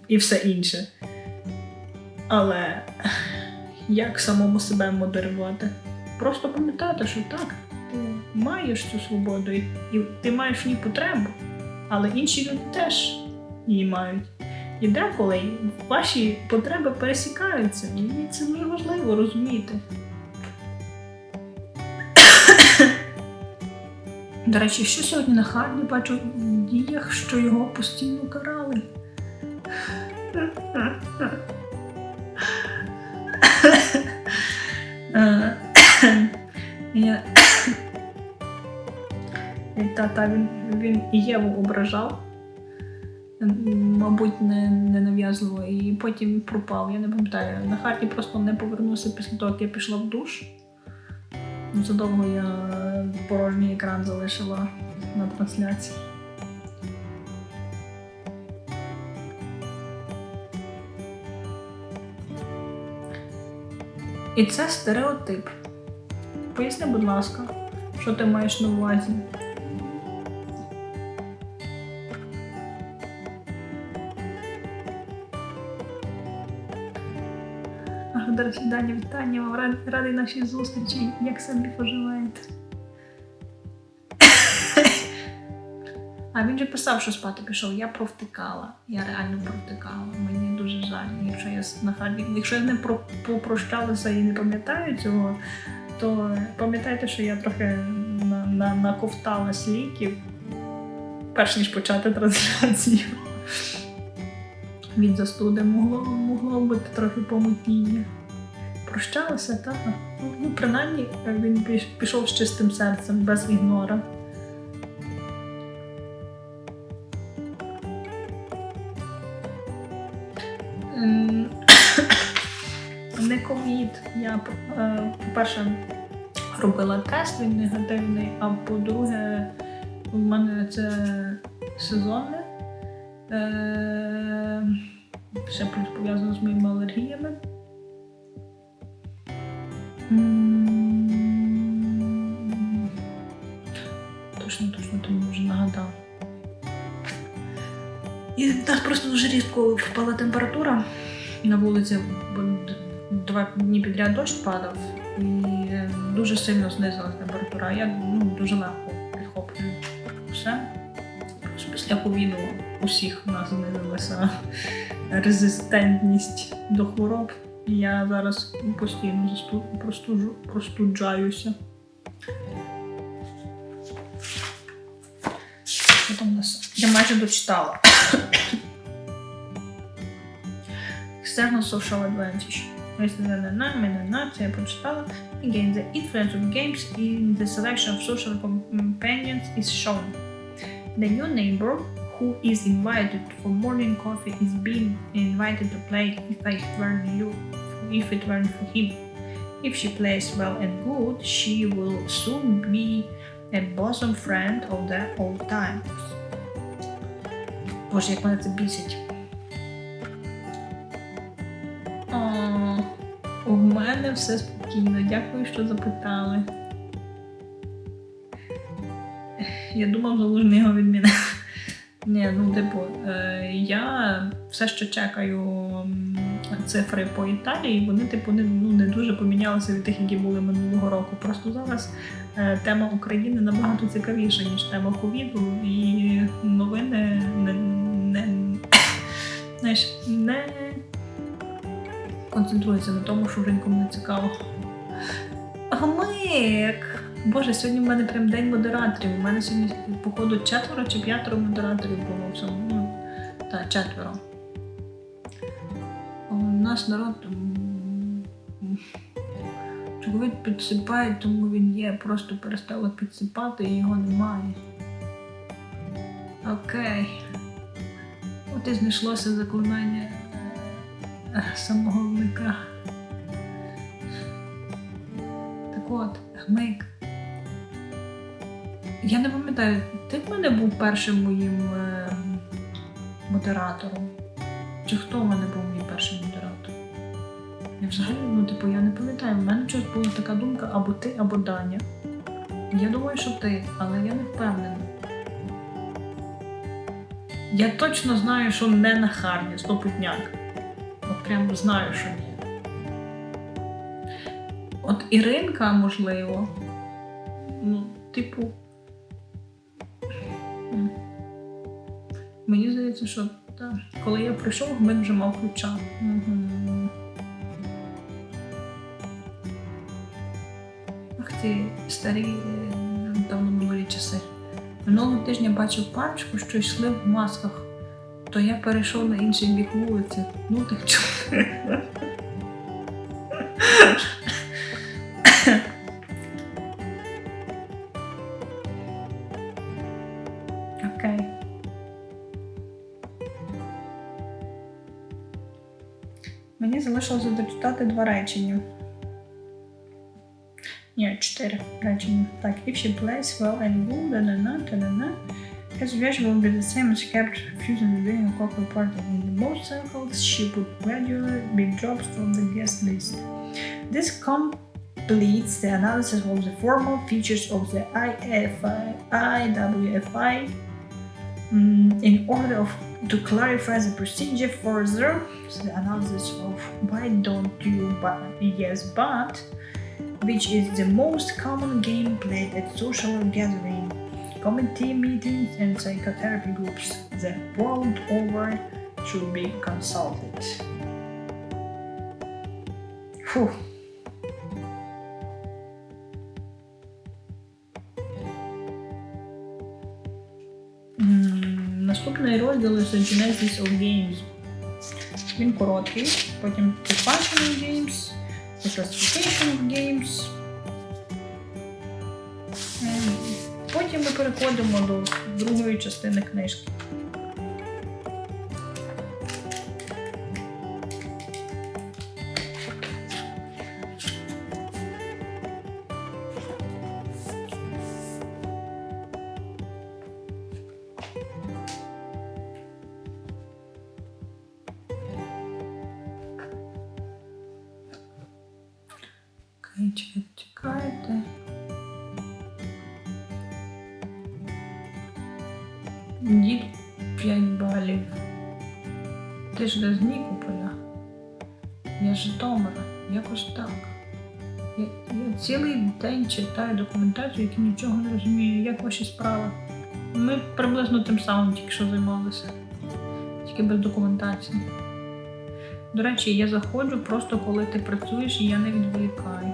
і все інше. Але як самому себе модерувати? Просто пам'ятати, що так, ти маєш цю свободу і ти маєш в ній потребу, але інші люди теж її мають. І деколи ваші потреби пересікаються, і це дуже важливо розуміти. До речі, що сьогодні на Харді бачу в діях, що його постійно карали? Він і Єву ображав, мабуть, не нав'язливо, і потім пропав. Я не пам'ятаю. На Харді просто не повернувся після того, як я пішла в душ. Задовго я порожній екран залишила на трансляції. І це стереотип. Поясни, будь ласка, що ти маєш на увазі? До речі, Даня, вітання вам, радий нашій зустрічі, як самі поживаєте. А він же писав, що спати пішов, я провтикала, я реально провтикала, мені дуже жаль. Якщо я з ним попрощалася і не пам'ятаю цього, то пам'ятайте, що я трохи наковталась ліків, перш ніж почати трансляцію. Від застуди могло бути трохи помутніння. Прощалася, так? Ну, принаймні, він пішов з чистим серцем, без ігнора. Не ковід. Я, по-перше, робила тест, він негативний, а по-друге, у мене це сезонне. Ще плюс пов'язано з моїми алергіями. Точно, ти мені вже нагадав. І в нас просто дуже різко впала температура на вулиці, бо 2 дні підряд дощ падав і дуже сильно знизилась температура. Я дуже легко підхоплюю все. Після ковіду усіх у нас знизилася резистентність до хвороб. І я зараз постійно простуджаюся. Що там у нас? Я майже дочитала. External social advantage. Це я прочитала. Again, the influence of games in the selection of social companions is shown. The new neighbor who is invited for morning coffee is being invited to play if it weren't for him. If she plays well and good, she will soon be a bosom friend of the old times. Боже, як мене це бісить. У мене все спокійно. Дякую, що запитали. Я думав, Залужний його відмінив. Ні, я все ще чекаю цифри по Італії, вони типу не дуже помінялися від тих, які були минулого року. Просто зараз тема України набагато цікавіша, ніж тема ковіду, і новини не концентруються на тому, що вже нікому не цікаво. Гамик! Боже, сьогодні в мене прям день модераторів. У мене сьогодні, походу, 4 чи 5 модераторів було в цьому. Так, 4. Наш народ чоловік підсипає, тому він є. Просто перестало підсипати і його немає. Окей. От і знайшлося заклинання самого гмика. Так от, гмик. Я не пам'ятаю, ти в мене був першим моїм модератором? Чи хто в мене був мій перший модератор? Я взагалі, я не пам'ятаю, в мене щось була така думка, або ти, або Даня. Я думаю, що ти, але я не впевнена. Я точно знаю, що не на Харні, 100%. От прямо знаю, що ні. От Іринка, можливо, мені здається, що так. Коли я прийшов, гмик вже мав ключа. Ах ці старі, давно минулі часи. Минулого тижня бачив парочку, що йшли в масках, то я перейшов на інший бік вулиці. Ну так чого? Окей. Мені залишилося дочитати 2 речення. Ні, 4 речення. Так, if she plays well and good, his wish will be the same as kept refusing to being a cocktail party. In the most circles, she would gradually be dropped from the guest list. This completes the analysis of the formal features of the IWFI in order to clarify the procedure further. So the analysis of why don't you yes but, which is the most common game played at social gatherings, committee meetings and psychotherapy groups the world over should be consulted. Фух. Наступний розділ – Genesis of Games. Він короткий, потім Definition of Games, Classification of Games. Потім ми переходимо до другої частини книжки. Чекайте. Дід 5 балів. Ти ж де з Нікополя? Я з Житомира. Якось так. Я цілий день читаю документацію, яку нічого не розумію. Як ваші справи? Ми приблизно тим самим тільки що займалися. Тільки без документації. До речі, я заходжу просто коли ти працюєш і я не відволікаю.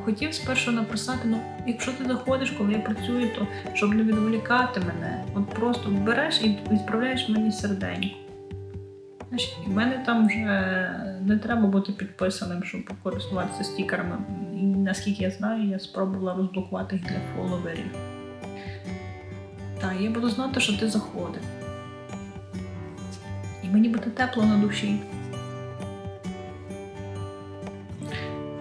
Хотів спершу написати, якщо ти заходиш, коли я працюю, то щоб не відволікати мене, от просто береш і відправляєш мені серденько. Знаєш, і в мене там вже не треба бути підписаним, щоб користуватися стікерами. І наскільки я знаю, я спробувала розблокувати їх для фоловерів. Так, я буду знати, що ти заходив. І мені буде тепло на душі.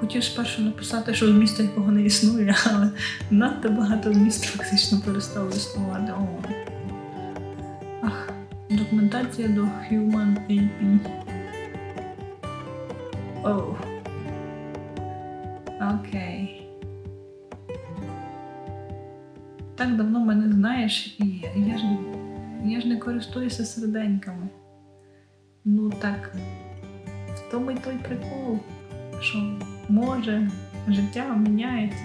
Хотів спершу написати, що місто якого не існує, але надто багато міст фактично перестало існувати. Ах, документація до Human AP. Окей. Так давно мене знаєш, і я ж не користуюся серденьками. Ну так, в тому й той прикол, що може життя міняється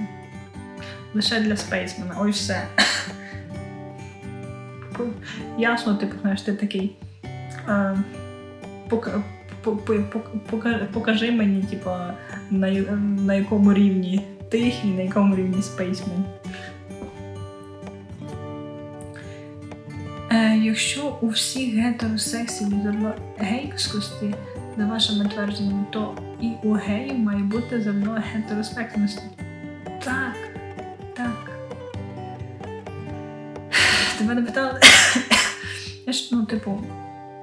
лише для спейсмена. Ось все. Ясно, типу, знаєш, ти такий покажи мені, типу, на якому рівні ти і на якому рівні спейсмен. Якщо у всіх гетеросексів зерно гейськості, за вашими твердженнями, то і у геїв має бути зерно гетеросексності. Так. Тебе не питали?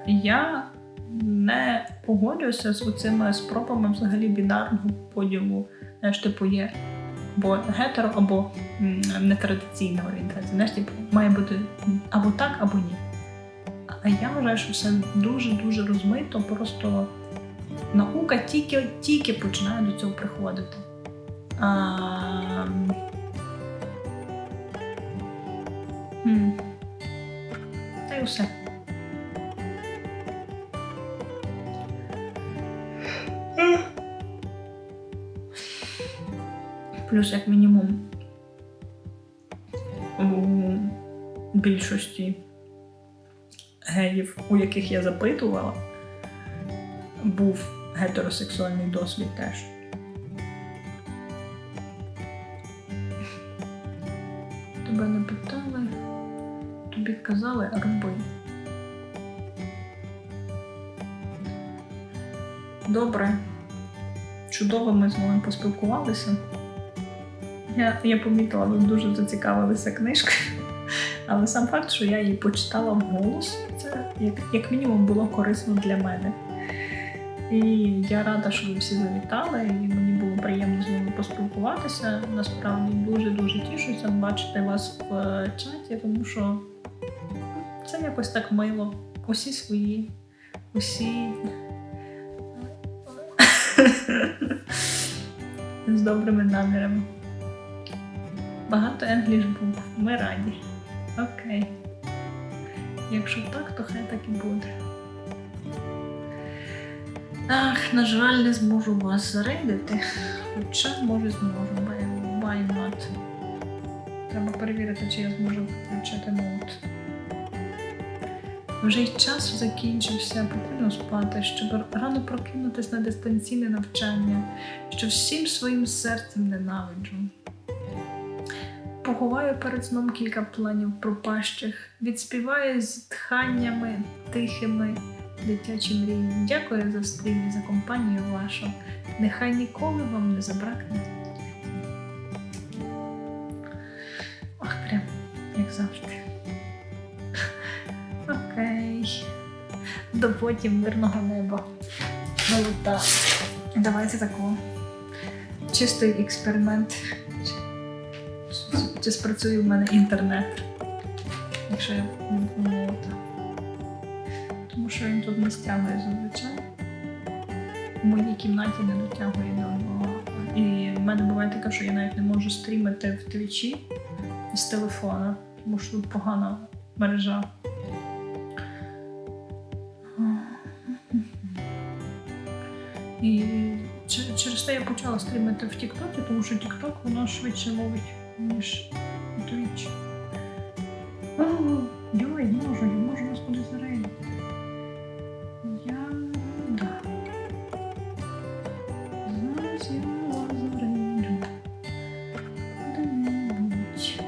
Я не погоджуюся з оцими спробами взагалі бінарного поділу. Є або гетеро, або нетрадиційна орієнтація. Має бути або так, або ні. А я вважаю, що все дуже-дуже розмито, просто наука тільки починає до цього приходити. Та й усе. Плюс, як мінімум, у більшості геїв, у яких я запитувала, був гетеросексуальний досвід теж. Тебе не питали, тобі казали, роби. Добре. Чудово ми з вами поспілкувалися. Я помітила, ви дуже зацікавилися книжкою, але сам факт, що я її почитала вголос, це як мінімум було корисно для мене. І я рада, що ви всі завітали, і мені було приємно з вами поспілкуватися. Насправді дуже-дуже тішуся бачити вас в чаті, тому що це якось так мило. Усі свої, усі з добрими намірами. Багато English букв. Ми раді. Окей. Якщо так, то хай так і буде. Ах, на жаль, не зможу вас зарейдити. Хоча, може, зможу. Why not? Треба перевірити, чи я зможу включити ноут. Вже й час закінчився, потрібно спати, щоб рано прокинутись на дистанційне навчання, що всім своїм серцем ненавиджу. Поховаю перед сном кілька планів пропащих, відспіваю зітханнями тихими дитячі мрії. Дякую за стрім і за компанію вашу. Нехай ніколи вам не забракне. Ах, прям, як завжди. Окей. До потім, мирного неба. Молота. Давайте такого. Чистий експеримент. Чи спрацює в мене інтернет, якщо я вимкну молота. Тому що він тут не стягує зазвичай. В моїй кімнаті не дотягує до одного. І в мене буває таке, що я навіть не можу стрімити в твічі з телефона, тому що тут погана мережа. І через те я почала стрімити в Тіктокі, тому що Тікток воно швидше ловить, ніж Twitch. Йой, можу вас кудись зарейдити. Я рада. Зараз я вас зарейджу. Куди-небудь.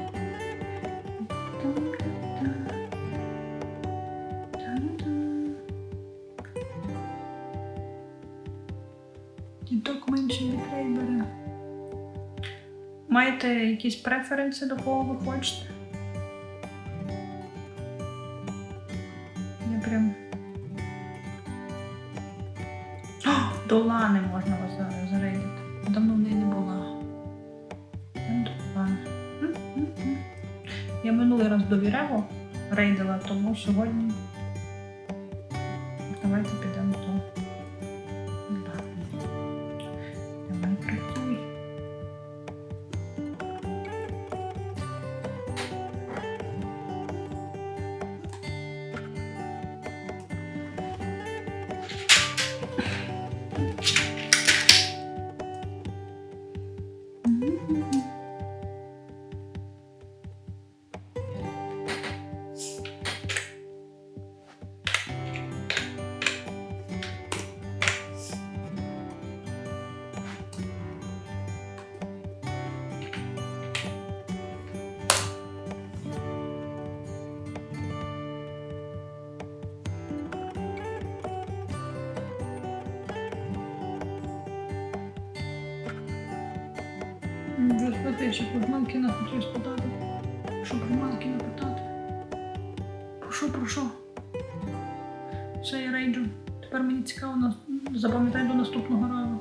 Тікток менше дітей бере. Маєте якісь преференси, до кого ви хочете? Я прям... До Лани можна вас зарейдити. Давно в неї не була. Там до Лани. Я минулий раз до Вірево рейдила, тому сьогодні давайте підемо до... Давай працюй. Вже спати, я ще про Малкіна хотів спитати. Що про Малкіна питати? Про що? Все, я рейджу. Тепер мені цікаво, запам'ятай до наступного разу.